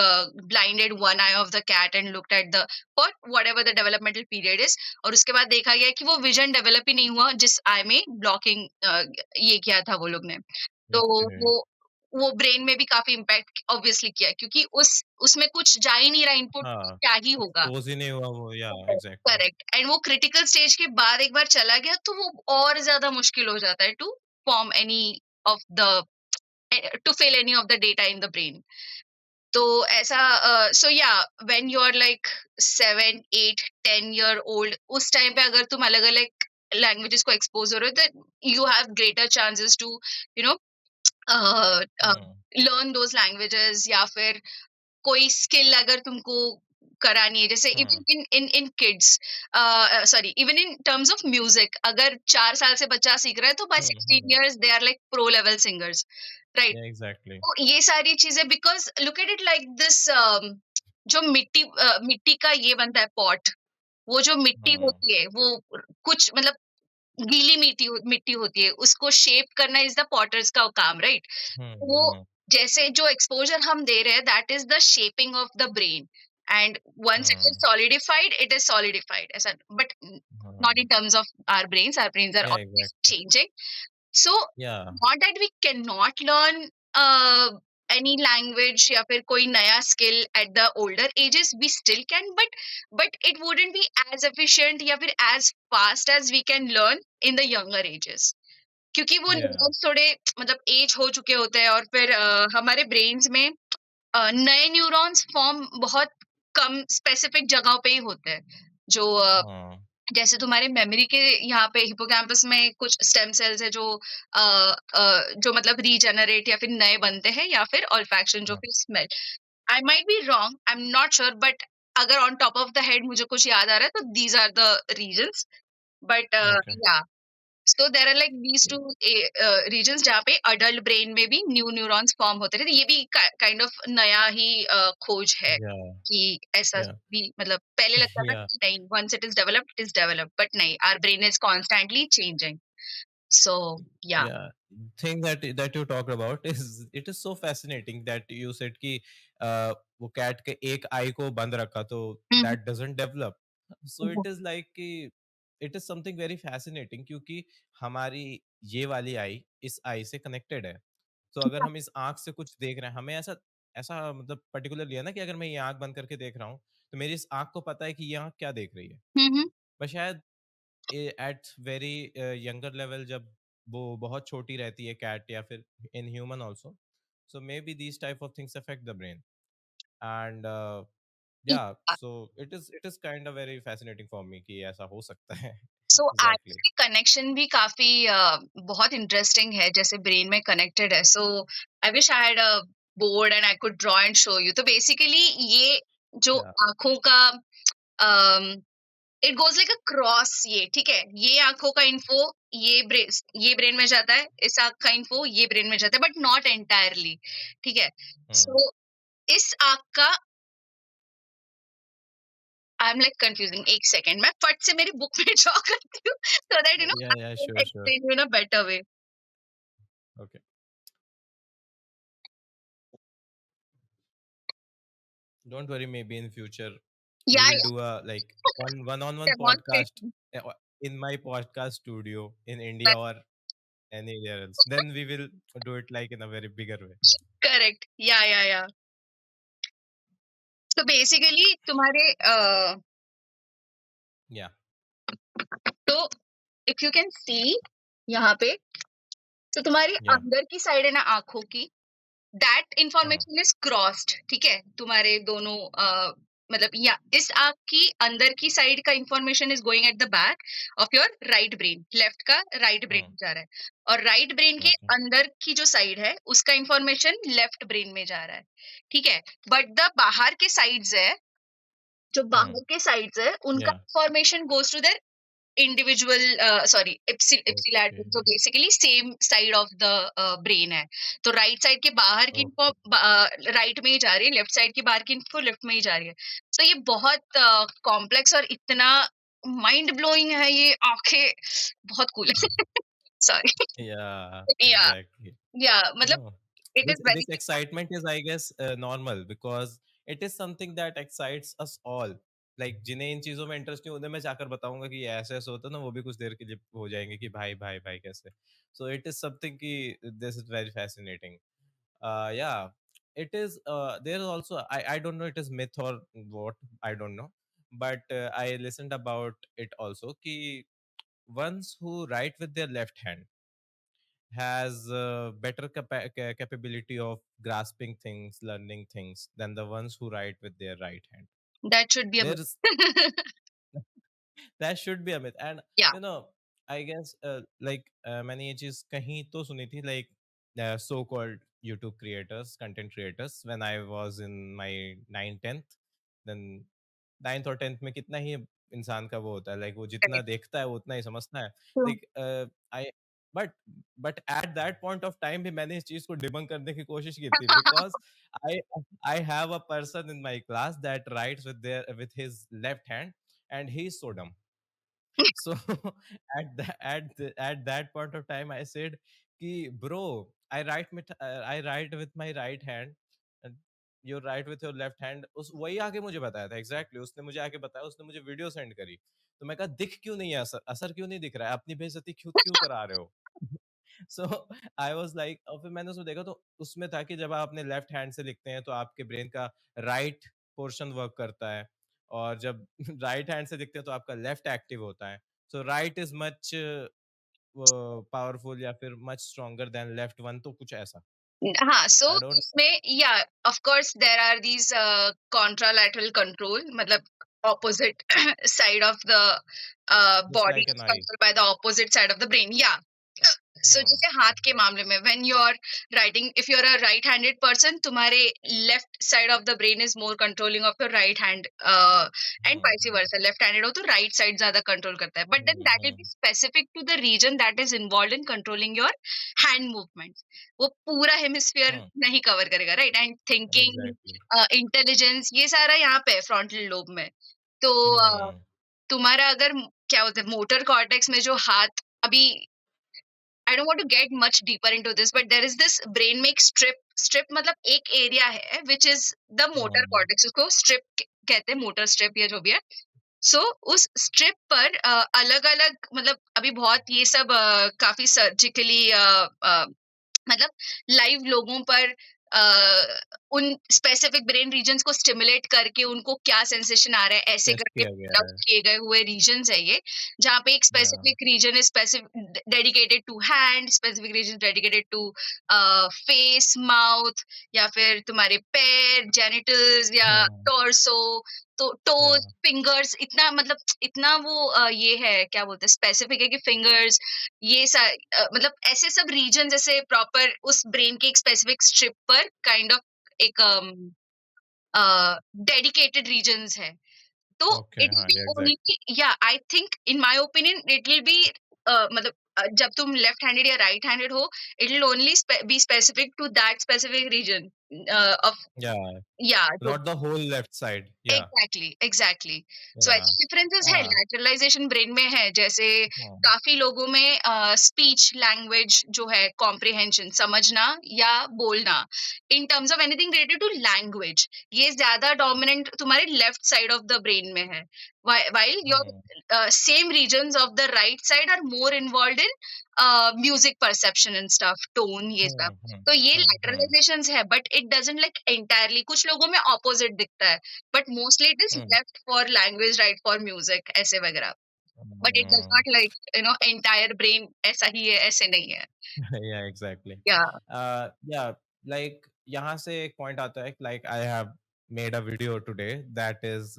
blinded one eye of the cat and looked at the for whatever the developmental period is, और उसके बाद देखा गया कि वो विजन डेवलप ही नहीं हुआ जिस आई में ब्लॉकिंग ये किया था वो लोग ने। तो Okay. वो ब्रेन में भी काफ़ी इम्पैक्ट ऑब्वियसली किया है, क्योंकि उस उसमें कुछ जा ही नहीं रहा इनपुट, हाँ, क्या ही होगा। एक्सपोज़ ही नहीं हुआ वो, या करेक्ट, एग्ज़ैक्टली। करेक्ट, एंड वो क्रिटिकल स्टेज के बाद एक बार चला गया तो वो और ज़्यादा मुश्किल हो जाता है to form any of the to fill any of the data in the brain. तो ऐसा सो या when you are like 7 8 10 year old, उस टाइम पे अगर तुम अलग अलग लैंग्वेजेस को एक्सपोज हो रहे हो तो you have greater chances to you know um, learn those languages, या फिर कोई स्किल अगर तुमको करानी है, जैसे um, even in in in kids, sorry, even in terms of music, अगर 4 साल से बच्चा सीख रहा है तो by um, 16 um. years they are like pro level singers, right? Yeah exactly. तो ये सारी चीजें, because look at it like this, जो मिट्टी का ये बनता है पॉट, वो जो मिट्टी हुँ, होती है वो कुछ मतलब गीली मिट्टी होती है, उसको शेप करना इज द पॉटर्स का काम, राइट? हुँ, वो हुँ, जैसे जो एक्सपोजर हम दे रहे हैं, that is the shaping of the brain, and once it is um, solidified, it is solidified, ऐसा, but not in um. Terms of our brains are yeah always exactly. Changing. So, yeah not that we cannot learn any language या फिर कोई नया skill at the older ages, we still can, but it wouldn't be as efficient या फिर as fast as we can learn in the younger ages. क्योंकि वो या neurons थोड़े मतलब एज हो चुके होते हैं, और फिर हमारे ब्रेन्स में नए न्यूरॉन्स फॉर्म बहुत कम स्पेसिफिक जगहों पे ही होते हैं, जो हाँ, जैसे तुम्हारे मेमोरी के यहाँ पे हिपोकैम्पस में कुछ स्टेम सेल्स है जो जो मतलब रीजेनरेट या फिर नए बनते हैं, या फिर ऑल्फैक्शन जो हाँ, फिर smell. I might be wrong, I am not sure, but अगर on top of the head मुझे कुछ याद आ रहा है तो these are the reasons. But okay. Yeah, so there are like these two regions जहाँ पे अडल्ट ब्रेन में भी न्यू न्यूरॉन्स फॉर्म होते रहते हैं. ये भी काइंड ऑफ नया ही खोज है या कि ऐसा या भी, मतलब पहले लगता था या कि नहीं, once it is developed, but नहीं, our brain is constantly changing. So yeah. yeah, thing that you talk about is it is so fascinating that you said कि वो कैट के एक आई को बंद रखा तो हम्म. that doesn't develop. So it is like कि it is something very fascinating क्योंकि हमारी ये वाली आई इस आई से कनेक्टेड है. तो अगर हम इस आँख से कुछ देख रहे हैं, हमें ऐसा ऐसा मतलब पर्टिकुलरली है ना कि अगर मैं ये आँख बंद करके देख रहा हूँ, तो मेरी इस आँख को पता है कि ये आँख क्या देख रही है. हम्म. पर शायद एट वेरी यंगर लेवल जब वो बहुत छोटी रहती है कैट या फिर in human also so maybe these type of things affect the brain and या so it is kind of very fascinating for me कि ऐसा हो सकता है सो एग्जैक्टली एक्चुअली कनेक्शन भी काफी बहुत इंटरेस्टिंग है, जैसे ब्रेन में कनेक्टेड है. So I wish I had a board and I could draw and show you. तो बेसिकली ये जो या आंखों का, it goes like a cross, ये ठीक है? ये आँखों का इन्फो ये ब्रेन में जाता है, इस आँख का इन्फो ये ब्रेन में जाता है, बट नॉट एंटायरली, ठीक है? सो इस आँख का, I am like confusing, 1 second मैं फट से मेरी बुक में ड्रॉ करती हूँ सो दैट या आई या can sure sure explain you in a better way. Okay don't worry may be in future we या will do a like one on one podcast demonstration. in my podcast studio in India or anywhere else. Then we will do it like in a very bigger way. Correct. या. तो basically तुम्हारे Yeah, तो if you can see यहाँ पे, तो तुम्हारी yeah. अंदर की साइड है ना आँखों की, that Uh, information is crossed, ठीक है? तुम्हारे दोनों मतलब या इस आँख की अंदर की साइड का information is going at the back of your right brain, left का राइट ब्रेन uh, में जा रहा है, और राइट ब्रेन के okay. अंदर की जो साइड है उसका इंफॉर्मेशन लेफ्ट ब्रेन में जा रहा है, ठीक है? बट द बाहर के साइड्स है, जो Mm, बाहर के साइड्स है, उनका yeah. Information goes to their individual, sorry, Okay. Ipsilateral, तो basically same side of the brain है. तो राइट साइड के बाहर की इन्फो Okay. राइट में ही जा रही है, लेफ्ट साइड की बाहर की इन्फो लेफ्ट में ही जा रही है. तो ये बहुत कॉम्प्लेक्स और इतना माइंड ब्लोइंग है, ये आंखें बहुत कूल है. Mm. सॉरी. Yeah, या exactly. या मतलब No, it is this very. excitement is, I guess, normal because it is something that excites us all. Like जिन्हें इन चीजों में इंटरेस्ट नहीं उन्हें मैं जाकर बताऊंगा कि ये ऐसे ऐसे होता है ना वो भी कुछ देर के लिए हो जाएंगे कि भाई भाई भाई कैसे. So it is something कि this is very fascinating. Yeah, it is. There is also I don't know it is myth or what I don't know, but I listened about it also. Ki ones who write with their left hand has better capability of grasping things, learning things than the ones who write with their right hand. That should be a myth. There's that should be a myth. And Yeah. you know, I guess मैंने ये चीज कहीं तो सुनी थी, like so called YouTube creators, content creators, when I was in my 9th 10th, then 9th और 10th में कितना ही इंसान का वो होता है, लाइक वो जितना Correct. देखता है वो उतना ही समझता है, True. Like I but but at that point of time भी मैंने इस चीज को डिबंक करने की कोशिश की थी, because I I have a person in my class that rights with his left hand, and he's so dumb. So at that point of time, I said, "Ki bro, I write with my right hand, and you write with your left hand." उस वही आके मुझे बताया था exactly, उसने मुझे आके बताया, उसने मुझे वीडियो सेंड करी, तो मैं कहा दिख क्यों नहीं है असर, असर क्यों नहीं दिख रहा है, अपनी बेइज्जती क्यों क्यों करा रहे हो? सो आई वाज लाइक, और फिर मैंने उसको देखा तो उसमें था कि जब आप अपने लेफ्ट हैंड से लिखते हैं तो आपके ब्रेन का राइट पोर्शन वर्क करता है, और जब राइट हैंड से लिखते हैं तो आपका लेफ्ट एक्टिव होता है, so right is much powerful या फिर much stronger than left one, तो कुछ ऐसा। हाँ, सो आई डोंट। इसमें या of course there are these contralateral control, मतलब opposite side of the just body like an is eye. Controlled by the opposite side of the brain, या so hmm जैसे हाथ के मामले में when you are writing, if you are a right handed person, तुम्हारे left side of the brain is more controlling of your right hand, and vice hmm versa, left handed हो तो right side ज्यादा control करता है, but then that will be hmm specific to the region that is involve in controlling your hand movement. वो पूरा hemisphere hmm नहीं cover करेगा, right? And thinking, exactly. Intelligence, ये सारा यहाँ पे फ्रंटल लोब में। तो हम्म तुम्हारा अगर क्या बोलते हैं मोटर कॉर्टेक्स में जो हाथ अभी, I don't want to get much deeper into this, but there is this brain में एक स्ट्रिप मतलब एक एरिया है which is the motor hmm cortex, उसको स्ट्रिप कहते हैं, मोटर स्ट्रिप या जो भी है। सो उस स्ट्रिप पर अलग अलग, मतलब अभी बहुत ये सब काफी सर्जिकली मतलब लाइव लोगों पर उन स्पेसिफिक ब्रेन रीजन्स को स्टिमुलेट करके उनको क्या सेंसेशन आ रहा है ऐसे टेस्ट करके किया गया पिक है। किए गए हुए रीजन्स है ये, जहाँ पे एक या specific region is specific dedicated to hand, specific region dedicated to face, mouth, या फिर तुम्हारे पैर, जेनिटल्स, या हम्म टॉर्सो, तो टोज, या फिंगर्स, इतना मतलब इतना वो ये है, क्या बोलते हैं, स्पेसिफिक है कि फिंगर्स, ये मतलब ऐसे सब रीजन जैसे प्रॉपर उस ब्रेन के एक स्पेसिफिक स्ट्रिप पर काइंड ऑफ एक डेडिकेटेड रीजन्स है। तो ओके, इट विल हाँ बी ये एग्जैक्ट। ओनली, या I think in my opinion it will be मतलब जब तुम लेफ्ट हैंडेड या राइट हैंडेड हो, it will only be specific to that specific region of, या या जो not the whole left side. या एग्जैक्टली एग्जैक्टली। सो या ऐसे डिफरेंसेस है, हाँ नेचुरलाइजेशन ब्रेन में है, जैसे हम्म काफी लोगों में स्पीच लैंग्वेज जो है, कॉम्प्रिहेंशन, समझना या बोलना, in terms of anything related to language, ये ज्यादा डोमिनेंट तुम्हारे left side of the brain में है, while your hmm same regions of the right side are more involved in music perception and stuff, tone, ये सब। हम्म तो ये हम्म lateralizations है, but it doesn't like entirely, कुछ लोगों में ऑपोजिट दिखता है, but mostly it is hmm left for language, right for music, ऐसे वगैरह। But it does hmm not like entire brain ऐसा ही है, ऐसे नहीं है। yeah, exactly. या Yeah, like यहाँ से एक point आता है, like I have made a video today that is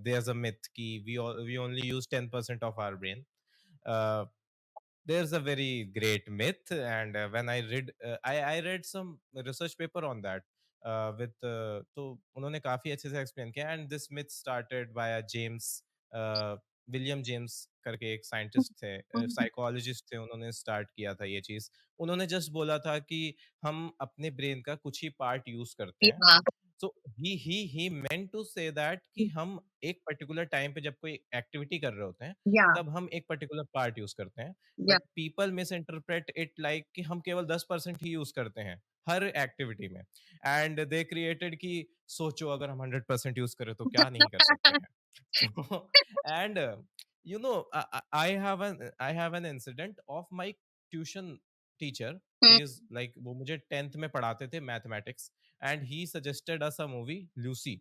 there's a myth कि we only use 10% of our brain. Uh, there's a very great myth, and when I read some research paper on that with तो उन्होंने काफी अच्छे से explain किया, and this myth started by a James William James करके एक scientist थे, psychologist थे, उन्होंने स्टार्ट किया था ये चीज। उन्होंने जस्ट बोला था कि हम अपने ब्रेन का कुछ ही पार्ट यूज करते हैं। या सो ही मेंट टू से दैट कि हम एक पर्टिकुलर टाइम पे जब कोई एक्टिविटी कर रहे होते हैं, या तब हम एक पर्टिकुलर पार्ट यूज करते हैं, या but people miss interpret it like कि हम केवल 10% ही यूज करते हैं हर एक्टिविटी में, एंड दे क्रिएटेड कि सोचो अगर हम 100% यूज करें तो क्या नहीं कर सकते हैं। So, and I have an incident of my tuition teacher. He is like वो मुझे 10th में पढ़ाते थे mathematics, and he suggested us a movie Lucy.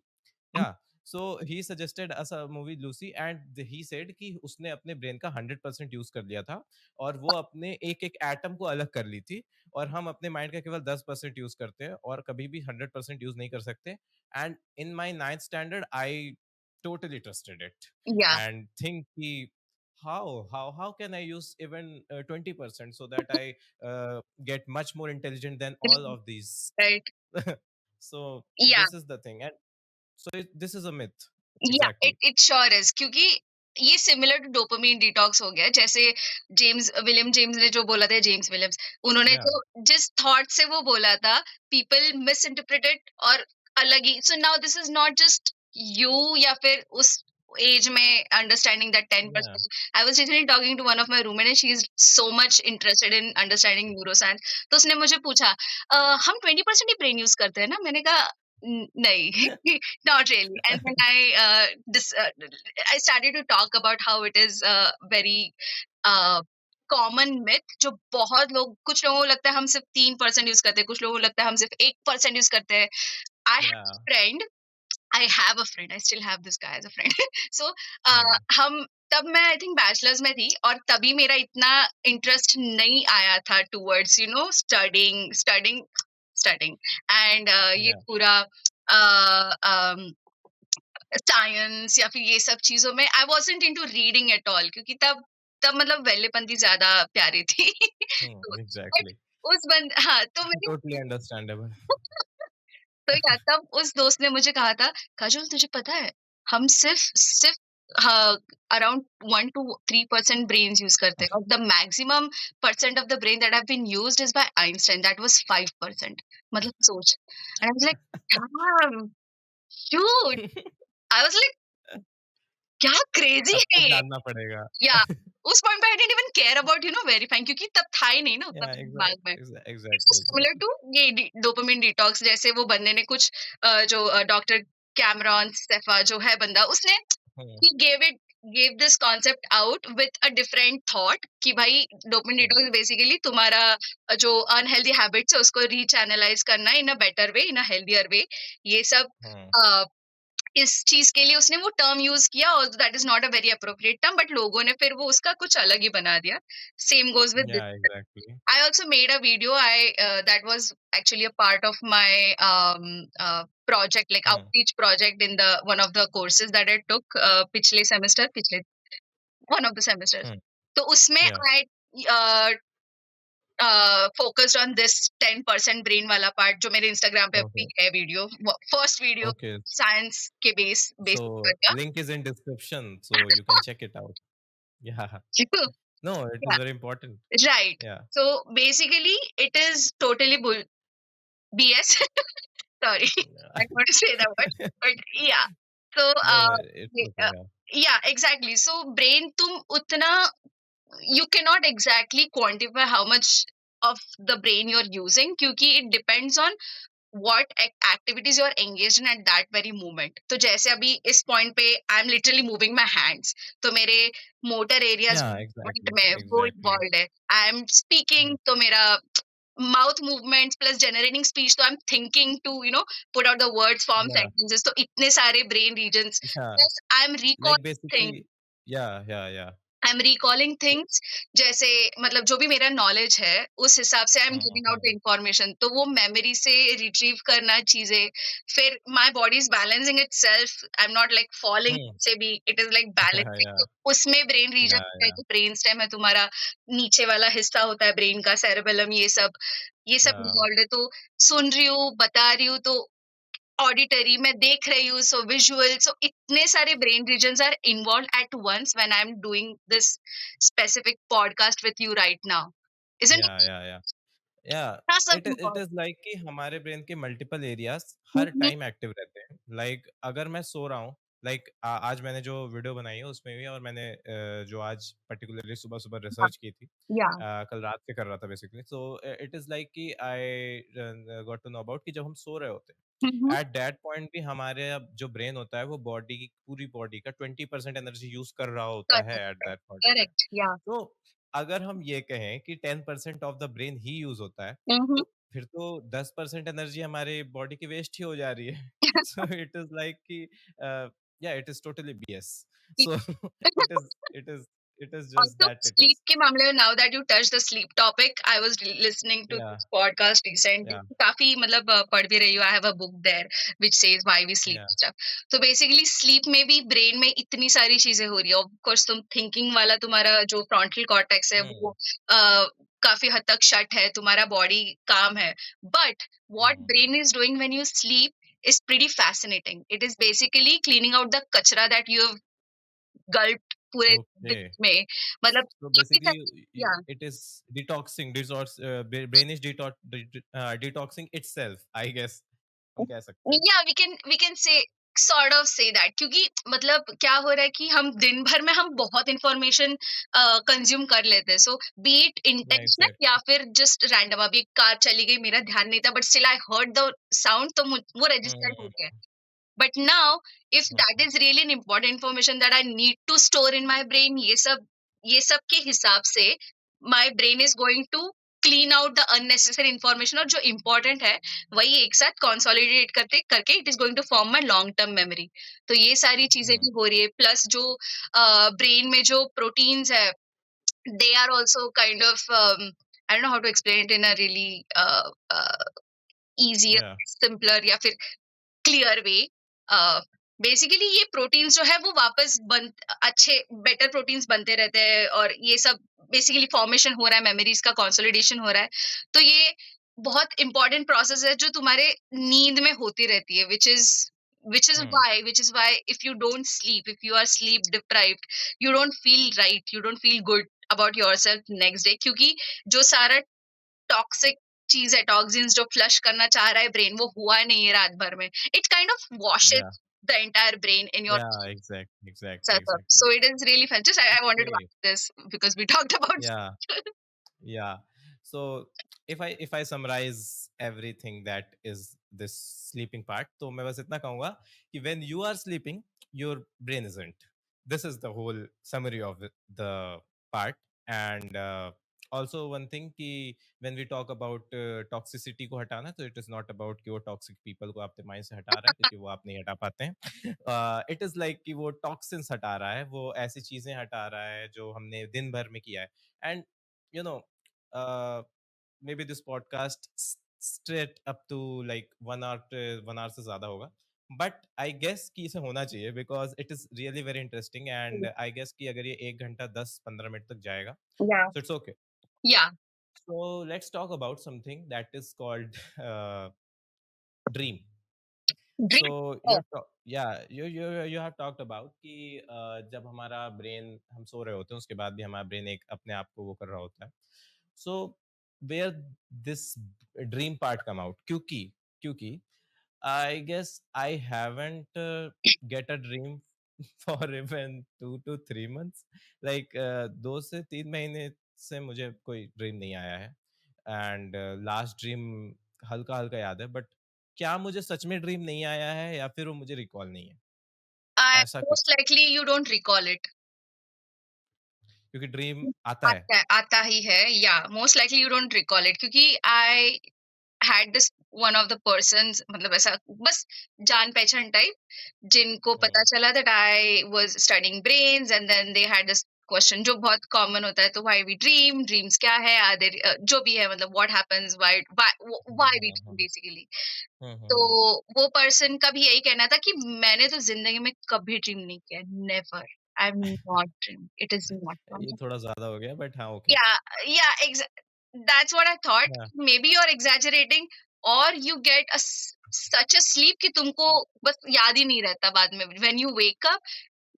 Yeah, so he suggested us a movie Lucy and he said कि उसने अपने brain का 100% use कर लिया था और वो अपने एक-एक एटम को अलग कर ली थी और हम अपने माइंड का केवल 10% यूज़ करते हैं और कभी भी 100% यूज़ नहीं कर सकते। And in my 9th standard I totally trusted it या एंड थिंक कि how can I use even 20% so that I get much more intelligent than all of these. Right So या this is the thing, and so this is a myth. या Exactly. It sure is, क्योंकि ये similar to dopamine detox हो गया। जैसे William James ने जो बोला था, जेम्स विलियम्स, उन्होंने Yeah, जो जिस थॉट से वो बोला था, पीपल मिस इंटरप्रेटेड और अलग ही। So now this is not just you या फिर उस एज में understanding that yeah, 10%। I was recently talking to one of my roommate and she is so much interested in understanding neuroscience. तो उसने मुझे पूछा, हम 20% ही ब्रेन यूज करते हैं ना? मैंने कहा, नहीं, not really. And then I started to talk about how it is a very uh, common myth, जो बहुत लोग, कुछ लोगों को लगता है हम सिर्फ 3% यूज करते हैं, कुछ लोगों को लगता है हम सिर्फ 1% यूज करते हैं। I have yeah. Friend I have a friend, I still have this guy as a friend. So Hmm. हम तब मैं आई थिंक बैचलर्स में थी और तभी मेरा इतना इंटरेस्ट नहीं आया था towards studying studying studying and ये Yeah. पूरा साइंस या फिर ये सब चीजों में I wasn't into reading at all, क्योंकि तब तब मतलब वेलेपंती ज्यादा प्यारी थी। Hmm. तो बट Exactly. उस बंद हाँ, तो मेरे Totally understandable. तो या तब उस दोस्त ने मुझे कहा था, काजोल तुझे पता है, हम सिर्फ सिर्फ हाँ, अराउंड 1 to 3% ब्रेन्स यूज करते हैं और the maximum percent of the brain that have been used is by Einstein, that was 5%। मतलब सोच। And I was like, damn, dude, I was like, क्या क्रेजी अब है तो ये। जानना पड़ेगा. या उस पॉइंट पे I didn't even care about verifying, क्योंकि तब था ही नहीं ना उतना Yeah, मेरे exactly, दिमाग में। It's exactly, similar exactly. To ये डोपामिन डिटॉक्स। जैसे वो बंदे ने कुछ जो डॉक्टर कैमरॉन सेफा जो है बंदा, उसने Hmm. he gave this concept out with a different thought कि भाई डोपामिन Hmm. डिटॉक्स बेसिकली तुम्हारा जो अनहेल्दी हैबिट्स है उसको रीचैनलाइज करना इन a better way, in a healthier वे। ये सब Hmm. इस चीज के लिए उसने वो टर्म यूज किया और that is not a very appropriate term, but लोगों ने फिर वो उसका कुछ अलग ही बना दिया। Same goes with Yeah, this. exactly. I also made a video. That was actually a part of my project, like Hmm. outreach project in the one of the courses that I took पिछले semester, पिछले one of the semesters. Hmm. तो उसमें Yeah. I uh, focused on this 10% brain वाला part, जो मेरे Instagram पे अभी Okay. है video, first video Okay. Science के बेस So पर link is in description, so you can check it out. Yeah. No, it is Yeah, very important. right. Yeah. So basically, it is totally BS. Sorry, Yeah. I'm going to say that word, but yeah. So No, it's ye- okay. Yeah. yeah, exactly. So brain तुम उतना, you cannot exactly quantify how much of the brain you're using, क्योंकि it depends on what activities you're engaged in at that very moment। तो जैसे अभी इस point पे I'm literally moving my hands, तो मेरे motor areas Yeah, movement exactly. में वो Exactly. involved है। I'm Hmm. speaking, तो मेरा mouth movements plus generating speech, तो I'm thinking to put out the words, form Yeah. sentences, तो इतने सारे brain regions, Yeah. plus I'm Like recalling things। basically, yeah, yeah, yeah. I am recalling things, जैसे मतलब जो भी मेरा knowledge है उस हिसाब से I am giving out Mm-hmm. Information, तो वो मेमोरी से रिट्रीव करना चीजें, फिर my body is balancing itself, I am not like falling Hmm. से भी, it is like Yeah, balancing. yeah, तो उसमें ब्रेन रीजन yeah, है, yeah, जो ब्रेन स्टेम है तुम्हारा, नीचे वाला हिस्सा होता है ब्रेन का, सेरेबेलम, ये सब yeah, इन्वॉल्व है। तो सुन रही हूँ, बता रही हूँ, तो ऑडिटरी मैं देख रही हूँ, सो विजुअल, सो इतने सारे brain regions are involved at once when I am doing this specific podcast with you right now, isn't yeah, yeah, yeah. Yeah, इतना सब it इन्वॉल्व। is like कि हमारे ब्रेन के मल्टीपल एरियाज हर time active रहते हैं। Like अगर मैं सो रहा हूँ, लाइक आज मैंने जो वीडियो बनाई है उसमें भी, और मैंने जो आज पर्टिकुलरली सुबह सुबह रिसर्च की थी, या कल रात से कर रहा था basically. So it is like कि I got to know about कि जब हम सो रहे होते हैं एट दैट पॉइंट भी हमारे अब जो ब्रेन होता है वो बॉडी की पूरी बॉडी का 20% एनर्जी यूज कर रहा होता है at correct, that point of time. Correct, या तो अगर हम ये कहें कि 10% ऑफ द ब्रेन ही यूज़ होता है, तो फिर तो 10% एनर्जी हमारे बॉडी की वेस्ट ही हो जा रही है। So it is like कि, yeah, it is totally BS. So it is it is it is just Also, that it sleep is. के मामले में, now that you touch the sleep topic, I was listening to Yeah, this podcast recently, yeah, काफी मतलब पढ़ भी रही हूँ, I have a book there which says why we sleep yeah. Stuff. तो बेसिकली स्लीप में भी ब्रेन में इतनी सारी चीजें हो रही है, ऑफ कोर्स तुम थिंकिंग वाला तुम्हारा जो फ्रंटल कॉर्टेक्स है Hmm, वो काफी हद तक शट है, तुम्हारा बॉडी काम है, but what hmm. Brain is doing when you sleep is pretty fascinating. It is basically cleaning out the kachra that you have gulped पूरे दिन Okay. में, मतलब So काफ़ी basically, सारी, या it is detoxing. Brain is detoxing itself. I guess हम कह सकते हैं. या we can say sort of say that, क्योंकि मतलब क्या हो रहा है कि हम दिन भर में हम बहुत इंफॉर्मेशन कंज्यूम कर लेते हैं, सो बी इट Yeah, इंटेंशनल या exactly. फिर जस्ट रैंडम। अभी कार चली गई, मेरा ध्यान नहीं था, but still I heard the sound, तो वो रजिस्टर्ड हो Hmm, गया। But now, if that hmm, is really an important information that I need to store in my brain, ये सब के हिसाब से my brain is going to clean out the unnecessary information, और जो important है वही एक साथ consolidate करते करके it is going to form my long term memory। तो ये सारी चीजें hmm. भी हो रही है, प्लस जो ब्रेन में जो प्रोटीन्स है, they are also kind of I don't know how to explain it in a really easier, Yeah. simpler या फिर क्लियर वे। बेसिकली ये प्रोटीन्स जो है वो वापस बन अच्छे बेटर प्रोटीन्स बनते रहते हैं, और ये सब बेसिकली फॉर्मेशन हो रहा है, मेमोरीज का कंसोलिडेशन हो रहा है। तो ये बहुत इंपॉर्टेंट प्रोसेस है जो तुम्हारे नींद में होती रहती है, Hmm. which is why if you don't sleep, if you are sleep deprived, you don't feel right, you don't feel good about yourself next day, क्योंकि जो सारा टॉक्सिक चीज़ है, टॉक्सिन्स जो फ्लश करना चाह रहा है ब्रेन, वो हुआ नहीं है रात भर में। It kind of Yeah. Washes the entire brain in your Yeah. Exactly. Exactly. setup. Exactly. So it is really fun. Just I wanted to Okay. ask this because we talked about Yeah. Yeah. So if I summarize everything that is this sleeping part, तो मैं बस इतना कहूँगा कि when you are sleeping, your brain isn't. This is the whole summary of the part. And also one thing कि when we talk about toxicity को हटाना, तो it is not about कि वो toxic people को आपके mind से हटा रहा है, क्योंकि वो आप नहीं हटा पाते हैं. It is like कि वो toxins हटा रहा है, वो ऐसी चीजें हटा रहा है जो हमने दिन भर में किया है. And you know, uh, maybe this podcast straight up to like 1 hour, 1 hour से ज्यादा होगा. बट आई गेस कि इसे होना चाहिए because it is really very interesting. And I guess कि अगर ये 1 घंटा 10-15 मिनट तक जाएगा, yeah, so it's okay. yeah, So let's talk about something that is called dream. dream. So Oh, you have talked about कि जब हमारा brain हम सो रहे होते हैं उसके बाद भी हमारा ब्रेन एक अपने आप को वो कर रहा होता है. So where this dream part come out, क्योंकि क्योंकि I guess I haven't get a dream for even 2 to 3 months. Like 2 से 3 महीने से मुझे कोई ड्रीम नहीं आया है. एंड लास्ट ड्रीम हल्का हल्का याद है, बट क्या मुझे सच में ड्रीम नहीं आया है या फिर वो मुझे रिकॉल नहीं है, I ऐसा most कुछ. likely you don't recall it. क्योंकि ड्रीम आता है. आता ही है, या most likely you don't recall it, क्योंकि आई had this one of the persons, मतलब ऐसा बस जान पहचान टाइप, जिनको पता हम्म, चला that I was studying brains, and then they had this question जो बहुत कॉमन होता है, तो why we dream, dreams क्या है, जो भी है, मतलब what happens, why we hmm, dream basically। तो हम्म. वो पर्सन का भी यही कहना था कि मैंने तो जिंदगी में कभी ड्रीम नहीं किया, never, I am not dream, it is ये नॉट। थोड़ा ज्यादा हो गया, बट हाँ, okay. Yeah, yeah, that's what I thought. हाँ. Maybe you're exaggerating, or you get such a sleep कि तुमको बस याद ही नहीं रहता बाद में। When you wake up,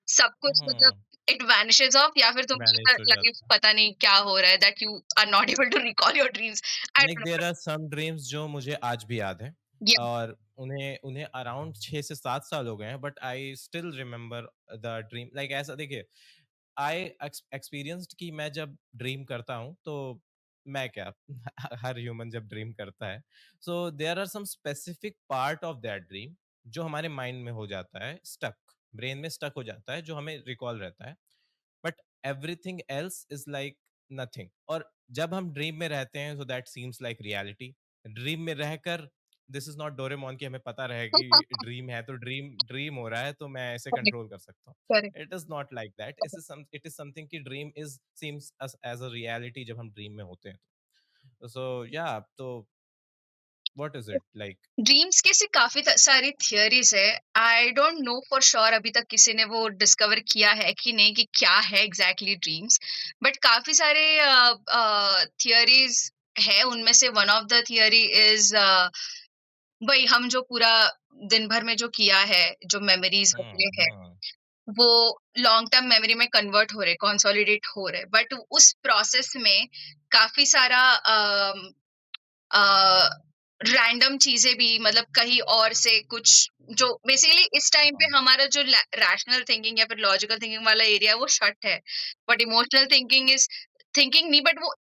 सब कुछ मतलब हम्म. it vanishes off, या फिर तुमको मैनेज ऐसा हो लगे जाता है. पता नहीं क्या हो रहा है, that you are not able to recall your dreams. I like don't there know. Are some dreams जो मुझे आज भी याद है, Yeah, और उन्हें उन्हें अराउंड 6 से 7 साल हो गए हैं, but I still remember the dream. Like ऐसा देखिए, आई एक्सपीरियंस्ड कि मैं जब ड्रीम करता हूँ तो मैं क्या हर ह्यूमन जब ड्रीम करता है, so there are some specific part of that dream जो हमारे माइंड में हो जाता है स्टक, ब्रेन में स्टक हो जाता है, जो हमें रिकॉल रहता है. But everything else is like nothing. और जब हम ड्रीम में रहते हैं, so that seems like reality. Dream में रहकर दिस इज़ नॉट डोरेमोन कि हमें पता रहे कि ड्रीम है तो ड्रीम ड्रीम हो रहा है तो मैं ऐसे करेक्ट, कंट्रोल कर सकता हूँ। Correct. It is not like that. It is something कि dream is seems us as a reality जब हम ड्रीम में होते हैं तो। सो या तो what is it like? Dreams की ऐसी काफ़ी त सारी थियरीज़ है। आई डोंट नो फॉर श्योर अभी तक किसी ने वो डिस्कवर किया है कि नहीं कि क्या है एग्ज़ैक्टली ड्रीम्स। बट काफ़ी सारे थियरीज़ है, उनमें से one of the theory is वही हम जो पूरा दिन भर में जो किया है, जो मेमोरीज़ हुँ, वगैरह है, हुँ, वो लॉन्ग टर्म मेमोरी में कन्वर्ट हो रहे, कंसोलिडेट हो रहे। बट उस प्रोसेस में काफ़ी सारा अ, रैंडम चीज़ें भी, मतलब कहीं और से कुछ जो बेसिकली इस टाइम पे हाँ, हमारा जो रैशनल थिंकिंग या फिर लॉजिकल थिंकिंग वाला एरिया वो शट है। But emotional thinking is thinking नहीं, बट वो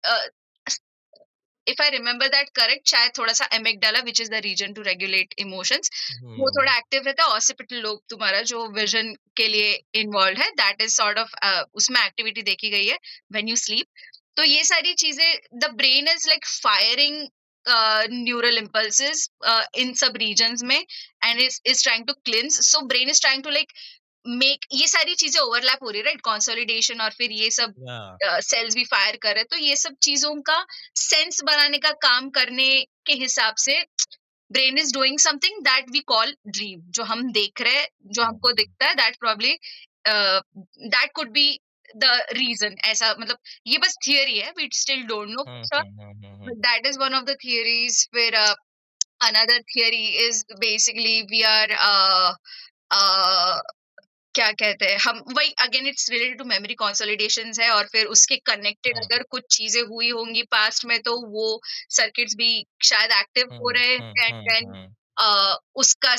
if I remember that correct, शायद थोड़ा-सा amygdala which is the region to regulate emotions, वो हुँ, थोड़ा एक्टिव रहता है। ऑसिपिटल लोब तुम्हारा जो विज़न के लिए इन्वॉल्व्ड है, दैट इज़ सॉर्ट ऑफ उसमें एक्टिविटी देखी गई है व्हेन यू स्लीप। तो ये सारी चीज़ें, the brain is like firing neural impulses इन सब रीजन्स में, and is trying to cleanse. So brain is trying to like make ये सारी चीज़ें ओवरलैप हो रही है, राइट? कंसोलिडेशन और फिर ये सब या सेल्स भी फायर कर रहे हैं। तो ये सब चीज़ों का सेंस बनाने का काम करने के हिसाब से brain is doing something that we call dream. जो हम देख रहे हैं, जो हुँ, हमको दिखता है, that probably that could be the reason. ऐसा मतलब ये बस थियरी है, वी स्टिल डोंट नो हुँ, फॉर श्योर, हुँ, हुँ, हुँ, हुँ, but that is one of the theories. फिर another theory is basically we are uh, क्या कहते हैं हम, वही again it's related to memory consolidations है, और फिर उसके कनेक्टेड हुँ, अगर कुछ चीजें हुई होंगी पास्ट में तो वो सर्किट्स भी शायद एक्टिव हो हुँ, रहे हुँ, हैं, एंड हुँ, देन हुँ, उसका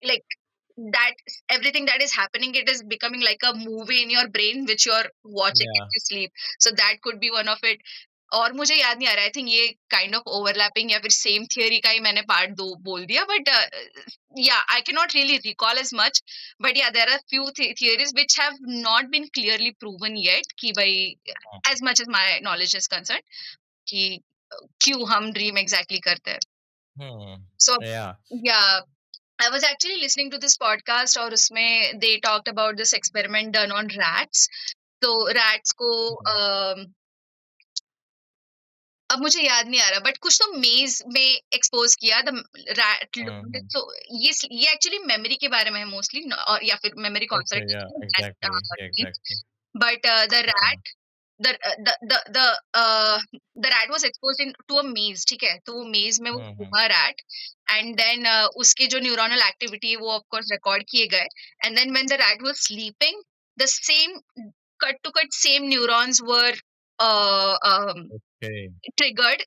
like that everything that is happening, it is becoming like a movie in your brain which you're watching या as you sleep. So that could be one of it. और मुझे याद नहीं आ रहा, I think ये kind of overlapping या फिर same theory का ही मैंने पार्ट दो बोल दिया, बट या I can not really recall as much. But या there are few theories which have not been clearly proven yet कि भाई, hmm, as much as my knowledge is concern, कि क्यों हम ड्रीम एग्जैक्टली करते हैं। हुँ, सो या या I was actually listening to this podcast और उसमें they talked about this experiment done on rats. तो rats को हुँ, अब मुझे याद नहीं आ रहा, बट कुछ तो मेज में एक्सपोज किया द रैट। हुँ, हुँ, तो ये एक्चुअली मेमोरी के बारे में है मोस्टली, और या फिर मेमोरी ओके, या exactly, consolidation. Exactly, but the हाँ, rat the the the the the rat was exposed in to a maze, ठीक है? तो वो मेज में वो हुँ, हुँ, घूमा रैट, एंड देन उसके जो न्यूरोनल एक्टिविटी है वो ऑफ कोर्स रिकॉर्ड किए गए, and then when the rat was sleeping, the same cut to cut same neurons were okay, triggered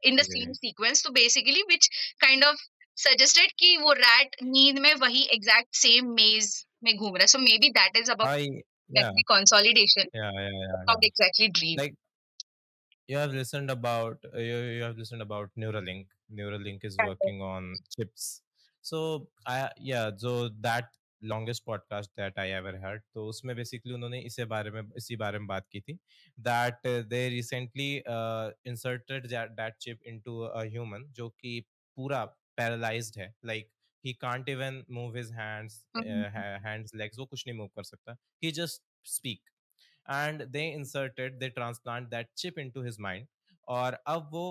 in the okay, same sequence. So basically which kind of suggested कि वो rat नींद में वही exact same maze में घूम रहा है. So maybe that is about आई या, memory consolidation, या, not exactly dream. Like you have listened about Neuralink. Neuralink is working on chips. So I yeah, so that longest podcast that I ever heard. तो उसमें basically उन्होंने इसी बारे में बात की थी that they recently inserted that chip into a human जो कि पूरा paralyzed है, like he can't even move his Mhm. hands, legs, वो कुछ नहीं move कर सकता. He just speak. And they transplant that chip into his mind और अब वो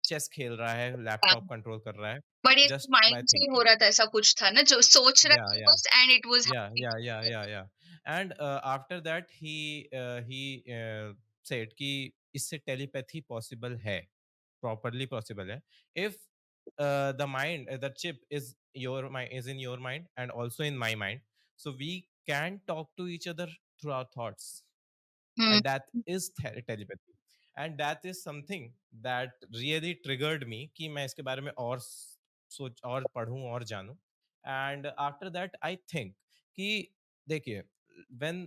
चेस खेल रहा है, Yeah. लैपटॉप कंट्रोल कर रहा है But ये जस्ट बाय माइंड से ही हो थिंकिंग। रहा था, ऐसा कुछ था ना जो सोच रहा या था या बस, and it was yeah happening. Yeah yeah yeah yeah and after that he said कि इससे टेलीपैथी पॉसिबल है, प्रॉपर्ली पॉसिबल है if the mind the chip is in your mind and also in my mind, so we can talk to each other through our thoughts हुँ, and that is telepathy and that is something that really triggered me कि मैं इसके बारे में और सोच और पढूं और जानूं and after that I think कि देखिए when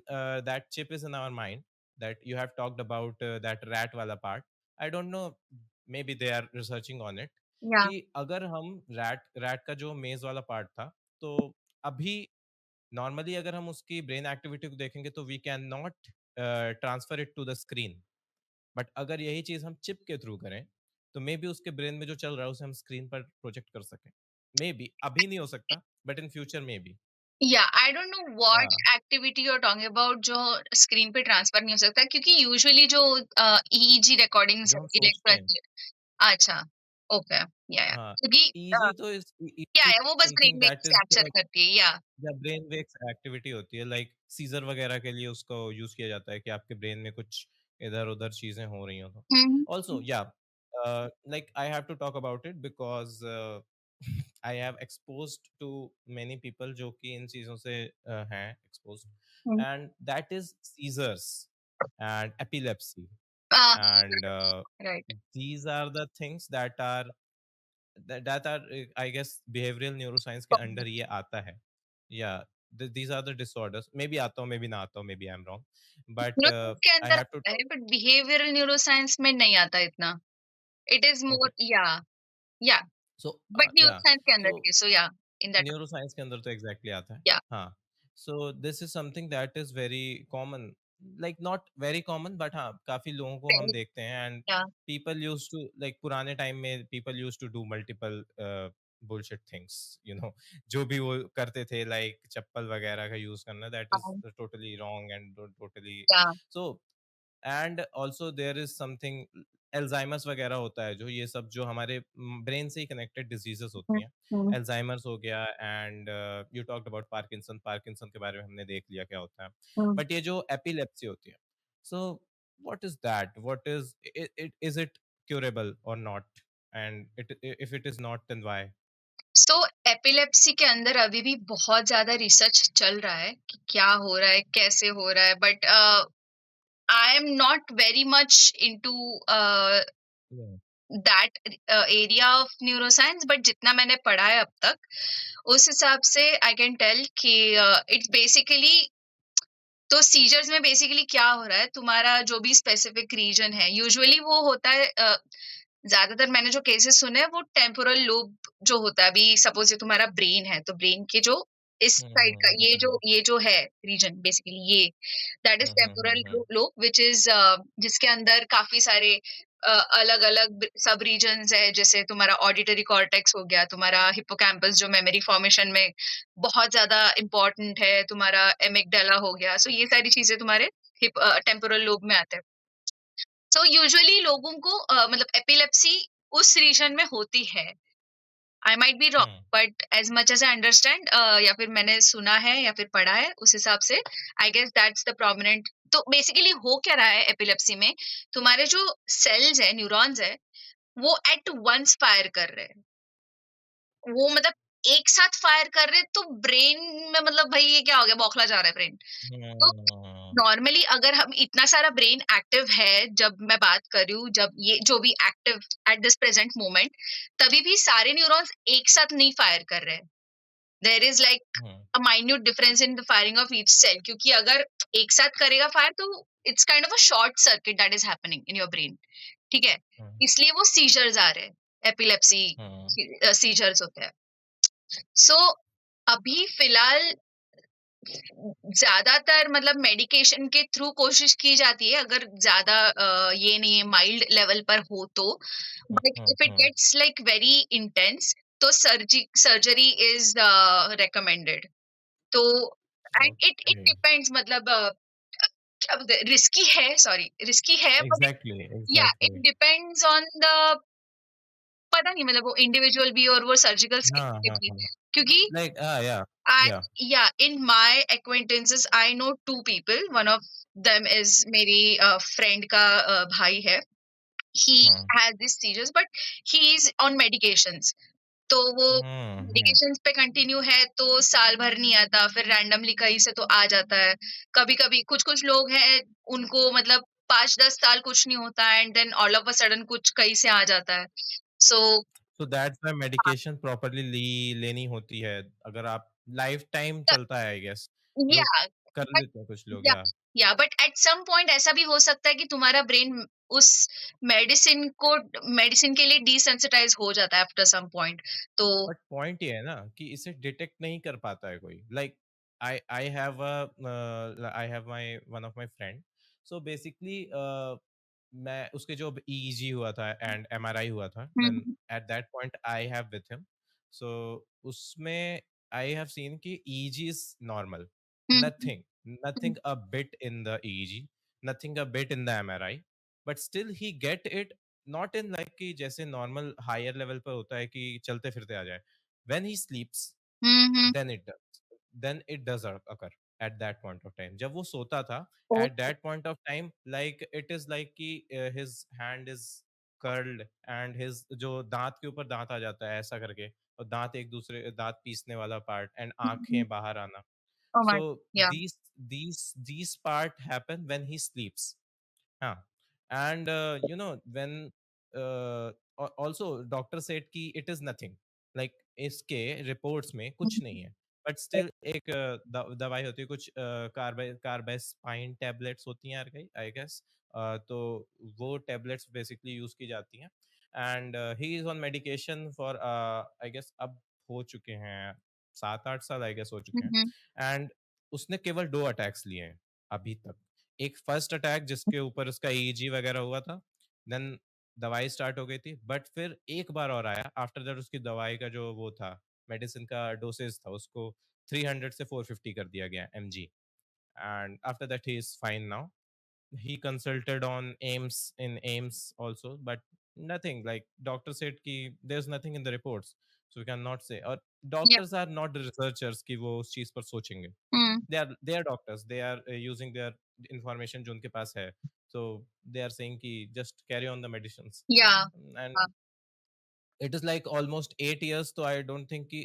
that chip is in our mind that you have talked about that rat वाला part, I don't know, maybe they are researching on it या कि अगर हम रैट का जो मेज वाला पार्ट था तो अभी नॉर्मली अगर हम उसकी ब्रेन एक्टिविटी को देखेंगे तो we can not transfer it to the screen, but अगर यही चीज हम चिप के थ्रू करें तो मे बी उसके ब्रेन में जो चल रहा है उसे हम स्क्रीन पर प्रोजेक्ट कर सकें। मे बी अभी नहीं हो सकता, but in future maybe. Yeah I don't know what हाँ, activity you are talking about जो स्क्रीन पे ट्रांसफर नहीं हो सकता, क्योंकि यूजुअली जो ईईजी रिकॉर्डिंग्स जो है हम सोचते हैं। इलेक्ट्रो, अच्छा, ओके, या हाँ, क्योंकि ईज़ी तो इज़ या ईज़ी वो बस brain something that waves is capture करती है, या या ब्रेन वेव्स एक्टिविटी होती है, लाइक सीज़र वगैरह के लिए उसको यूज़ किया जाता है कि आपके ब्रेन में कुछ इधर-उधर चीज़ें हो रही हों तो। Hmm, also yeah like I have to talk about it because I have exposed to many people जो कि इन चीज़ों से हैं exposed, hmm, and that is seizures and epilepsy, and right, these are the things that are that are I guess behavioral neuroscience के under ये आता है। Yeah, these are the disorders, maybe आता हूँ, मे बी ना आता हूँ, maybe I am wrong, but neuroscience के आई अंदर हैव टू आता है, टॉक। बट बिहेवियरल न्यूरोसाइंस में नहीं आता इतना, इट इज ओके, मोर, या सो बट या न्यूरोसाइंस के अंदर सो भी, सो या इन दैट, न्यूरोसाइंस के अंदर तो एग्जैक्टली आता है। या हाँ, so this is something that is very common, like not very common, but हाँ, काफी लोगों को हम देखते हैं, and yeah people use to like पुराने टाइम में people use to do multiple bullshit things, you know, जो भी वो करते थे, लाइक चप्पल वगैरह का यूज करना, that is totally wrong and totally, या so and also there is something Alzheimer's वगैरह होता है, जो ये सब जो हमारे ब्रेन से ही कनेक्टेड डिजीजेस होती हैं। एल्जाइमर्स हो गया, and you talked about Parkinson, Parkinson के बारे में हमने देख लिया क्या होता है। बट ये जो एपिलेप्सी होती है, so what is that, what is it, is it curable और not, and it if it is not then why? So epilepsy के अंदर अभी भी बहुत ज्यादा रिसर्च चल रहा है कि क्या हो रहा है, कैसे हो रहा है, but I am not very much into that area of neuroscience, but जितना मैंने पढ़ा है अब तक, उस हिसाब से आई कैन टेल कि इट्स बेसिकली, तो सीजर्स में बेसिकली क्या हो रहा है, तुम्हारा जो भी स्पेसिफिक रीजन है, यूजुअली वो होता है, ज्यादातर मैंने जो केसेस सुने हैं वो टेम्पोरल लोब जो होता है, अभी सपोज ये तुम्हारा ब्रेन है, तो ब्रेन के जो इस साइड का ये जो है रीजन, बेसिकली ये, that is temporal lobe, which is जिसके अंदर काफी सारे अलग अलग सब रीजन्स है, जैसे तुम्हारा ऑडिटरी कॉर्टेक्स हो गया, तुम्हारा हिप्पोकैम्पस जो मेमोरी फॉर्मेशन में बहुत ज्यादा इंपॉर्टेंट है, तुम्हारा एमिगडाला हो गया, सो ये सारी चीजें तुम्हारे टेम्पोरल लोब में आते हैं। सो यूजुअली लोगों को मतलब एपिलेप्सी उस रीजन में होती है, I might be wrong, but as much as I understand, या फिर मैंने सुना है या फिर पढ़ा है, उस हिसाब से I guess that's the prominent. तो बेसिकली हो क्या रहा है एपिलेप्सी में, तुम्हारे जो सेल्स है, न्यूरॉन्स है, वो एट वंस फायर कर रहे हैं, वो मतलब एक साथ फायर कर रहे हैं, तो ब्रेन में मतलब भाई ये क्या हो गया, बौखला जा रहा है ब्रेन। तो नॉर्मली अगर हम इतना सारा ब्रेन एक्टिव है, जब मैं बात कर रही हूँ, जब ये जो भी active at this present moment, तभी भी सारे न्यूरॉन्स एक साथ नहीं फायर कर रहे हैं, there is like a minute difference in the firing of each cell, क्योंकि अगर एक साथ करेगा फायर, तो it's kind of a short circuit that is happening in your brain, ठीक है, इसलिए वो सीजर्स आ रहे हैं, एपिलेप्सी सीजर्स होते हैं। सो अभी फिलहाल ज्यादातर मतलब मेडिकेशन के थ्रू कोशिश की जाती है, अगर ज्यादा ये नहीं है, माइल्ड लेवल पर हो तो, but if it gets like very intense, तो सर्जरी इज रेकमेंडेड। तो and it it okay, depends, मतलब क्या बोलते हैं, रिस्की है, सॉरी रिस्की है, but exactly, yeah it exactly. Depends on the, पता नहीं मतलब वो इंडिविजुअल भी और वो सर्जिकल हाँ, स्किल पे हाँ, भी, हाँ, क्योंकि लाइक या I, या yeah, in my acquaintances, I know two people. One of them is मेरी friend का भाई है. He has these seizures, but he is on medications. तो वो मेडिकेशंस पे कंटिन्यू है, तो साल भर नहीं आता, फिर रैंडमली कहीं से तो आ जाता है। कभी-कभी कुछ-कुछ लोग हैं, उनको मतलब 5-10 साल कुछ नहीं होता, and then all of a sudden कुछ कहीं से आ जाता है। So so that's why medication properly लेनी होती है, अगर आप लाइफ टाइम चलता है, आई गेस, जो या कर बट लेते हैं कुछ लोग, या या या बट एट सम पॉइंट ऐसा भी हो सकता है कि तुम्हारा ब्रेन उस मेडिसिन के लिए डिसेंसिटाइज हो जाता है आफ्टर सम पॉइंट, तो बट पॉइंट ये है ना कि इसे डिटेक्ट नहीं कर पाता है कोई, like I I have my one of my friend, so basically मैं उसके जो ईईजी हुआ था एंड एमआरआई हुआ था, then hmm, at that point I have with him. So उसमें आई हैव सीन कि EEG is normal, hmm, nothing hmm, nothing a bit in the EEG, nothing a bit in the MRI, but still he get it, not in like कि जैसे normal higher level पर होता है कि चलते फिरते आ जाए। When he स्लीप्स, hmm, hmm, then it does, then it does occur at that point of time। जब वो सोता था, at okay, that point of time, like it is like कि his hand is curled and his जो दांत के ऊपर दांत आ जाता है ऐसा करके, और दांत एक दूसरे दांत पीसने वाला पार्ट एंड हुँ, हुँ, आंखें बाहर आना। ओह So माय या, these these part happen when he sleeps। हाँ, and when also doctor said कि इट इज नथिंग, लाइक इसके रिपोर्ट्स में हुँ, कुछ नहीं है, बट हुँ, स्टिल एक दवाई होती है कुछ कार्बाइस्पाइन टैबलेट्स होती हैं यार, आई गेस। तो वो टैबलेट्स बेसिकली यूज की जाती हैं, and he is on medication for I guess अब हो चुके हैं 7-8 साल, आई गेस हो चुके हैं। हुँ, एंड उसने केवल 2 अटैक्स लिए हैं अभी तक। एक फर्स्ट अटैक जिसके ऊपर उसका ईईजी वगैरह हुआ था, देन दवाई स्टार्ट हो गई थी, बट फिर एक बार और आया आफ्टर दैट, उसकी दवाई का जो वो था, मेडिसिन का डोसेज था, उसको 300 से 450 कर दिया गया MG, and after that he is fine now. he consulted on AIMS also, but nothing, like doctor said ki there's nothing in the reports, so we cannot say। और या, doctors are not the researchers कि वो उस चीज पर सोचेंगे। हुँ, they are doctors, they are using their information जो उनके पास है, so they are saying कि just carry on the medicines। या, And हाँ, it is like almost 8 years, तो I don't think कि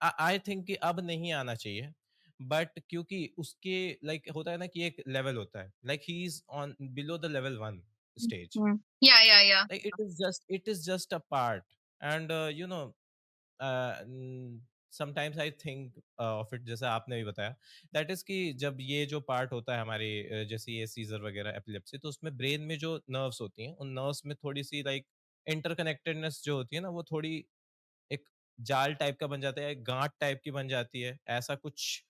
I think कि अब नहीं आना चाहिए, बट क्योंकि उसके लाइक होता है ना कि एक लेवल होता है, like he is on below the level 1 hmm, stage, hmm, या, like it is just a part। and sometimes I think of it, जैसा आपने भी बताया, दैट इज कि जब ये जो पार्ट होता है हमारे जैसे ये सीजर वगैरह एपिलेप्सी, तो उसमें ब्रेन में जो नर्व्स होती हैं, उन नर्व्स में थोड़ी सी लाइक इंटरकनेक्टेडनेस जो होती है ना, वो थोड़ी एक जाल टाइप का बन जाता है, एक गांठ टाइप की बन जाती है, ऐसा कुछ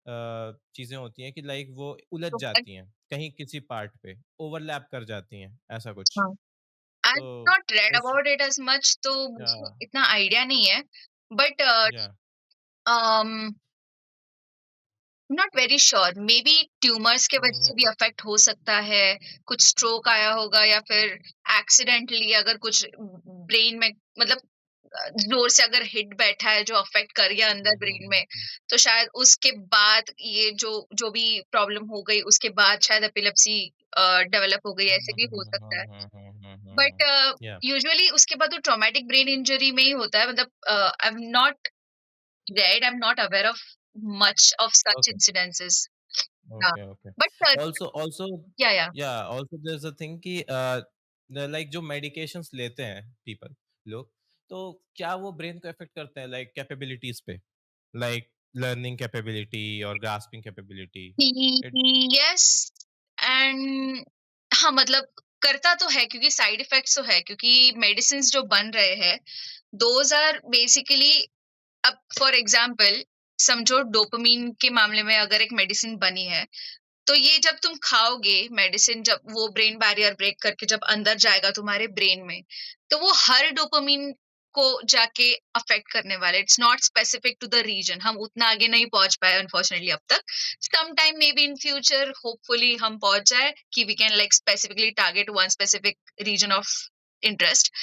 चीजें होती हैं कि लाइक वो उलझ तो जाती हैं कहीं किसी पार्ट पे, ओवरलैप कर जाती हैं, ऐसा कुछ। हाँ, आई हैव तो नॉट रेड उस अबाउट इट एज़ मच तो या मुझे इतना आइडिया नहीं है, बट या am not very sure, maybe tumours के वजह हम्म से भी अफेक्ट हो सकता है, कुछ स्ट्रोक आया होगा या फिर एक्सीडेंटली अगर कुछ ब्रेन में मतलब जोर से अगर हिट बैठा है जो अफेक्ट कर गया अंदर ब्रेन में, हम्म तो शायद उसके बाद ये जो जो भी प्रॉब्लम हो गई उसके बाद शायद एपिलेप्सी डेवलप हो गई, ऐसे भी हो सकता है। बट या यूजुअली उसके बाद वो ट्रॉमेटिक ब्रेन इंजरी में ही होता है, मतलब I am not read, I am not aware of much of such okay incidences. Yeah. Okay okay. But also also yeah. Yeah also there is a thing कि like जो medications लेते हैं people, लोग, तो क्या वो ब्रेन को affect करते हैं लाइक कैपेबिलिटीज पे, like learning capability or grasping capability? It Yes and हाँ, मतलब करता तो है क्योंकि साइड इफेक्ट्स तो है क्योंकि मेडिसिन्स जो बन रहे हैं, दोज आर बेसिकली अब फॉर एग्जांपल समझो डोपामाइन के मामले में अगर एक मेडिसिन बनी है, तो ये जब तुम खाओगे मेडिसिन, जब वो ब्रेन बैरियर ब्रेक करके जब अंदर जाएगा तुम्हारे ब्रेन में, तो वो हर डोपामाइन को जाके अफेक्ट करने वाला है। It's not specific to the region. हम उतना आगे नहीं पहुंच पाए अनफॉर्चुनेटली अब तक। Some time maybe in future hopefully हम पहुंच जाए कि we can like specifically target one specific region of interest.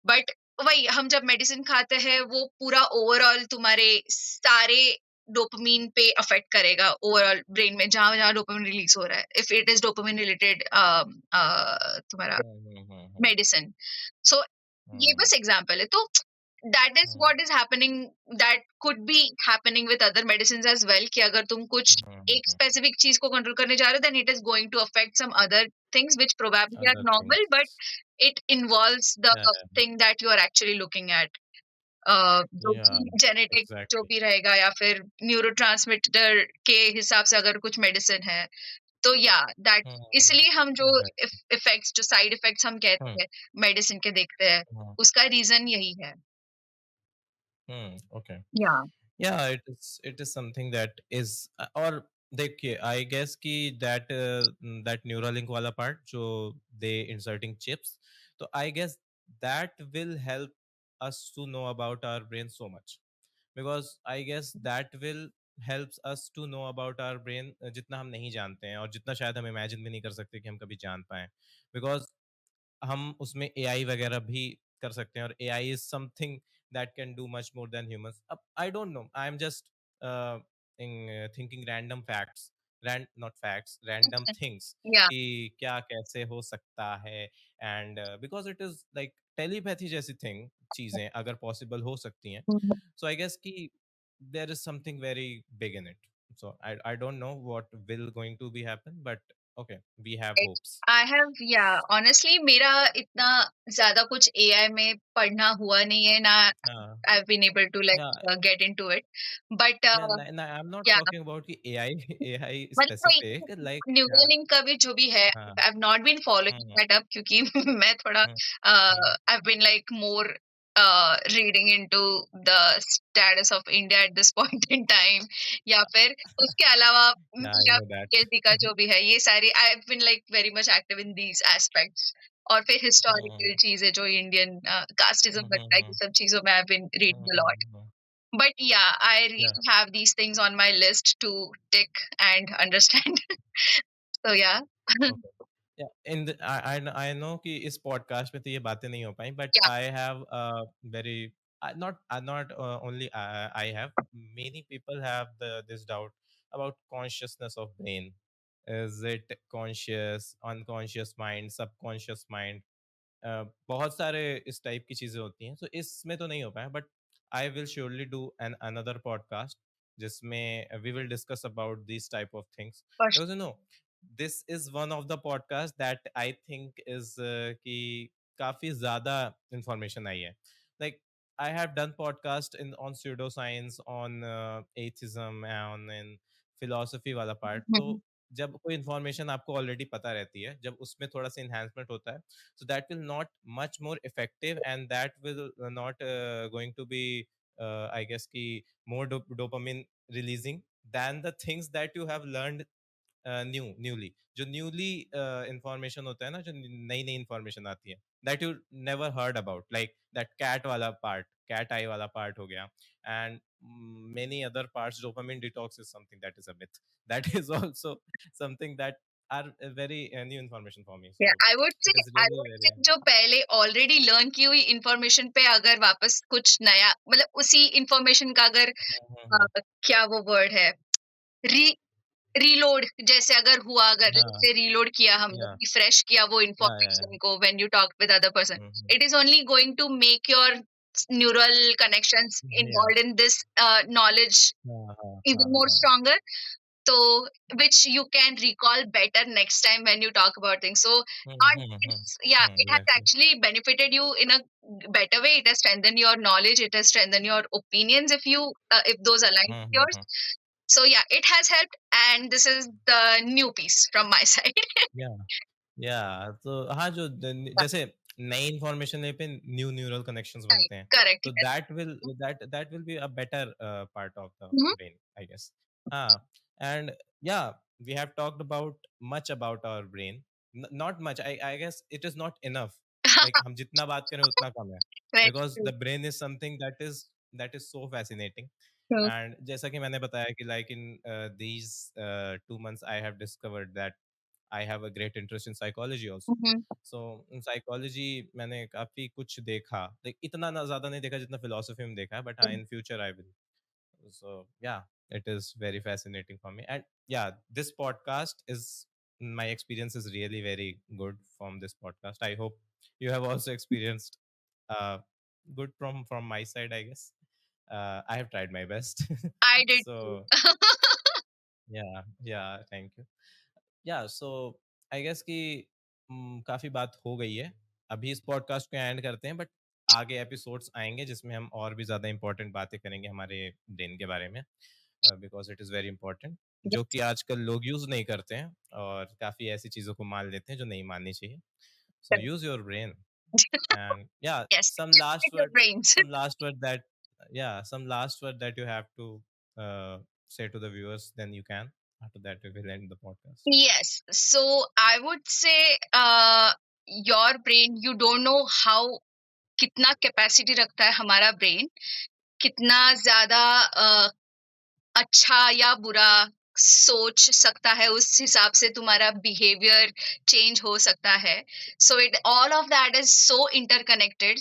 But वही हम जब मेडिसिन खाते हैं वो पूरा ओवरऑल तुम्हारे सारे डोपामीन पे अफेक्ट करेगा, ओवरऑल ब्रेन में जहां जहां डोपामीन रिलीज हो रहा है, if it is dopamine related तुम्हारा Mhm, मेडिसिन। सो ये mhm, बस एग्जांपल है, तो that is mhm, what is happening, that could be happening with other medicine as well, कि अगर तुम कुछ एक mhm, स्पेसिफिक चीज को कंट्रोल करने जा रहे हो then it is going to affect some other things which probably are other normal, but things. it involves the Yeah, thing that you are actually looking at, जो yeah, कि genetic जो exactly. भी रहेगा या फिर न्यूरोट्रांसमीटर के हिसाब से अगर कुछ मेडिसिन है, तो या दैट Mhm, इसलिए हम जो exactly. इफेक्ट्स जो साइड इफेक्ट्स हम Hmm, कहते हैं मेडिसिन के देखते हैं, hmm, उसका रीजन यही है। hmm, okay. या Yeah, it is something that is, or देखिए, आई गेस कि दैट न्यूरालिंक वाला पार्ट जो दे इंसर्टिंग चिप्स, तो I guess that will help us to know about our brain so much, because I guess that will helps us to know about our brain, जितना हम नहीं जानते हैं और जितना शायद हम इमेजिन भी नहीं कर सकते कि हम कभी जान पाएँ। बिकॉज़ हम उसमें एआई वगैरह भी कर सकते हैं, और AI is something that can do much more than humans. अब I don't know, I am just thinking random facts, not facts, random things, या कि क्या कैसे हो सकता है। And because it is like telepathy जैसी थिंग, चीजें अगर पॉसिबल हो सकती हैं, सो आई गेस कि there is something very big in it. So I don't know what will going to be happen, but okay, we have hopes. I have yeah honestly मेरा इतना ज़्यादा कुछ एआई में पढ़ना हुआ नहीं है ना, हाँ, I have been able to या like get into it, but या आई एम नॉट या टॉकिंग अबाउट कि एआई एआई मतलब वही स्पेसिफिक, लाइक या न्यूरालिंक का भी जो भी है, हाँ, I have not been following hmm, that up क्योंकि मैं थोड़ा hmm, I hmm, have been like more reading into the status of India at this point in time, या फिर उसके अलावा या आई मेरा नो दैट। पीएचडी का जो भी है, ये सारी I have been like very much active in these aspects. और फिर हुँ, हिस्टोरिकल हुँ, चीजें जो इंडियन कास्टिज्म हुँ, हुँ, वगैरह की हुँ, सब चीजों में आई हैव बीन हुँ, रीडिंग अ लॉट, हुँ, हुँ, but yeah, I या really have these things on my list to tick and understand. So yeah. Okay. या इन द आई नो कि इस पॉडकास्ट में तो ये बातें नहीं हो पाई, but Yeah. I have very not only I have, many people have this doubt about consciousness of brain. Is it conscious, unconscious mind, subconscious mind? बहुत सारे इस टाइप की चीज़ें होती हैं, तो इसमें तो नहीं हो पाया, but I will surely do an another podcast जिसमें we will discuss about this type of things, For because you know this is one of the podcast that I think is कि काफ़ी ज़्यादा इन्फॉर्मेशन आई है। Like I have done podcast in on pseudoscience, on atheism, on in philosophy वाला part, तो Mhm. जब कोई information आपको already पता रहती है, जब उसमें थोड़ा-सा एनहांसमेंट होता है, so that will not much more effective, and that will not going to be I guess ki more dopamine releasing than the things that you have learned newly, जो न्यूली इंफॉर्मेशन होता है ना, जो नई नई information आती है, that you never heard about, like that cat वाला पार्ट, कैट आई वाला पार्ट हो गया, and many other parts. Dopamine detox is something that is a myth, that is also something that are very new information for me, Yeah, so I would say it is I really would say very जो पहले already learn की हुई information पे अगर वापस कुछ नया मतलब उसी इन्फॉर्मेशन का अगर हाँ, क्या वो वर्ड है, री रीलोड जैसे अगर हुआ, अगर हाँ, से रीलोड किया हमने, या रिफ्रेश किया वो या इन्फॉर्मेशन को when you talk with other person, hmm, it is only going to make your neural connections yeah involved in this knowledge हाँ हाँ हाँ even more हाँ stronger, so which you can recall better next time when you talk about things. So it's, yeah, it has exactly, actually benefited you in a better way. It has strengthened your knowledge, it has strengthened your opinions if you if those align with yours. Hmm, So yeah, it has helped, and this is the new piece from my side. या या तो हाँ, जो जैसे नई information पे new neural connections Right. बनते हैं, Correct, तो yes. That will be a better part of the Mhm. Brain, I guess. हाँ, and yeah we have talked about much about our brain, not much, I guess it is not enough, like हम जितना बात करें उतना कम है, Very because true. The brain is something that is so fascinating. True. And जैसा कि मैंने बताया कि like in these 2 months I have discovered that I have a great interest in psychology also. Mhm. So in psychology मैंने काफ़ी कुछ देखा, like इतना ना ज़्यादा नहीं देखा जितना philosophy में देखा है, but हाँ, in future I will. So yeah, it is very fascinating for me. And yeah, this podcast is, my experience is really very good from this podcast. I hope you have also experienced uh, good from my side, I guess. I have tried my best. I did So too. yeah, thank you. या सो I guess कि काफ़ी बात हो गई है। अभी इस podcast को एंड करते हैं, बट आगे एपिसोड्स आएँगे जिसमें हम और भी ज़्यादा इम्पोर्टेंट बातें करेंगे हमारे ब्रेन के बारे में, because it is very important, जो कि Yes. आजकल लोग यूज़ नहीं करते हैं और काफ़ी ऐसी चीज़ों को मान लेते हैं जो नहीं माननी चाहिए। So Correct. Use your brain, and या Yes. Some With last your word brains. Some last word that या some last word that you have to say to the viewers, then you can. After that, we will end the podcast. Yes. So I would say your brain, you don't know how कितना capacity रखता है हमारा brain, कितना ज़्यादा अच्छा या बुरा सोच सकता है, उस हिसाब से तुम्हारा बिहेवियर चेंज हो सकता है. So it all of that is so interconnected,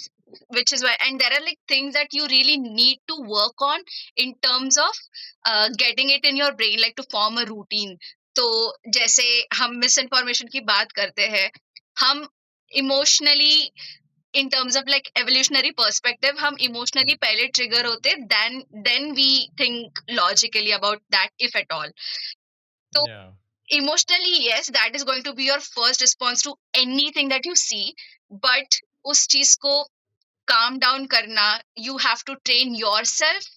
which is why, and there are like things that you really need to work on in terms of getting it in your brain, like to form a routine. तो जैसे हम miss information की बात करते हैं, हम emotionally, in terms of like evolutionary perspective, हम emotionally पहले trigger होते, then we think logically about that, if at all. So Yeah, emotionally, yes, that is going to be your first response to anything that you see, but उस चीज को calm down karna, you have to train yourself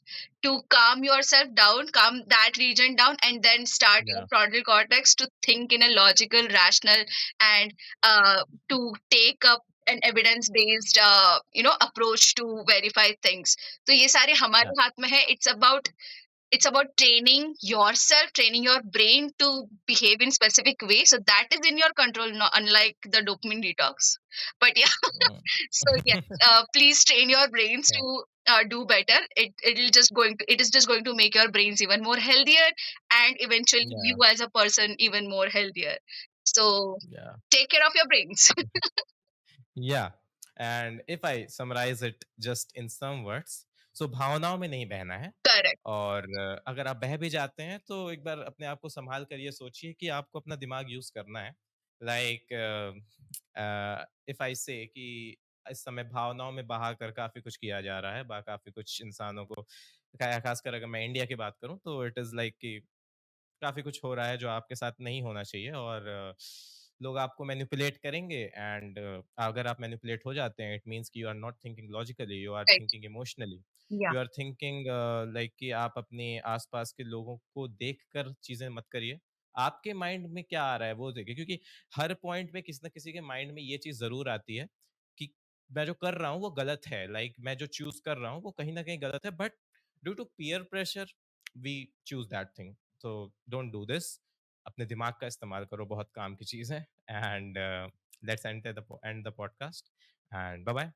to calm yourself down, calm that region down, and then start your yeah, frontal cortex to think in a logical, rational, and to take up an evidence based approach to verify things. तो ये सारे yeah, हमारे हाथ में है. It's about training yourself, training your brain to behave in specific way, so that is in your control, no, unlike the dopamine detox. But yeah, mm. so yes, please train your brains Yeah, to do better. It is just going to make your brains even more healthier, and eventually you yeah, as a person even more healthier. So yeah. take care of your brains. Yeah, and if I summarize it just in some words, so भावनाओं में नहीं बहना है Correct. और अगर आप बह भी जाते हैं तो एक बार अपने आप को संभाल कर ये सोचिए कि आपको अपना दिमाग यूज़ करना है। लाइक इफ आई से कि इस समय भावनाओं में बहाकर काफ़ी कुछ किया जा रहा है, बा काफ़ी कुछ इंसानों को ख़ासकर अगर मैं इंडिया की बात करूँ तो इट इज़ लाइक कि काफ़ी कुछ हो रहा है जो आपके साथ नहीं होना चाहिए और लोग आपको मैनिपुलेट करेंगे एंड अगर आप मैनिपुलेट हो जाते हैं इट मीन्स कि you are not thinking logically you are Right. Thinking emotionally Yeah. You are thinking like कि आप अपने आसपास के लोगों को देखकर चीज़ें मत करिए आपके माइंड में क्या आ रहा है वो देखिए क्योंकि हर पॉइंट में किसी ना किसी के माइंड में ये चीज़ ज़रूर आती है कि मैं जो कर रहा हूँ वो गलत है लाइक मैं जो चूज़ कर रहा हूँ वो कहीं ना कहीं गलत है but due to peer pressure we choose that thing तो डोंट डू दिस अपने दिमाग का इस्तेमाल करो बहुत काम की चीज़ है and let's end the podcast and bye bye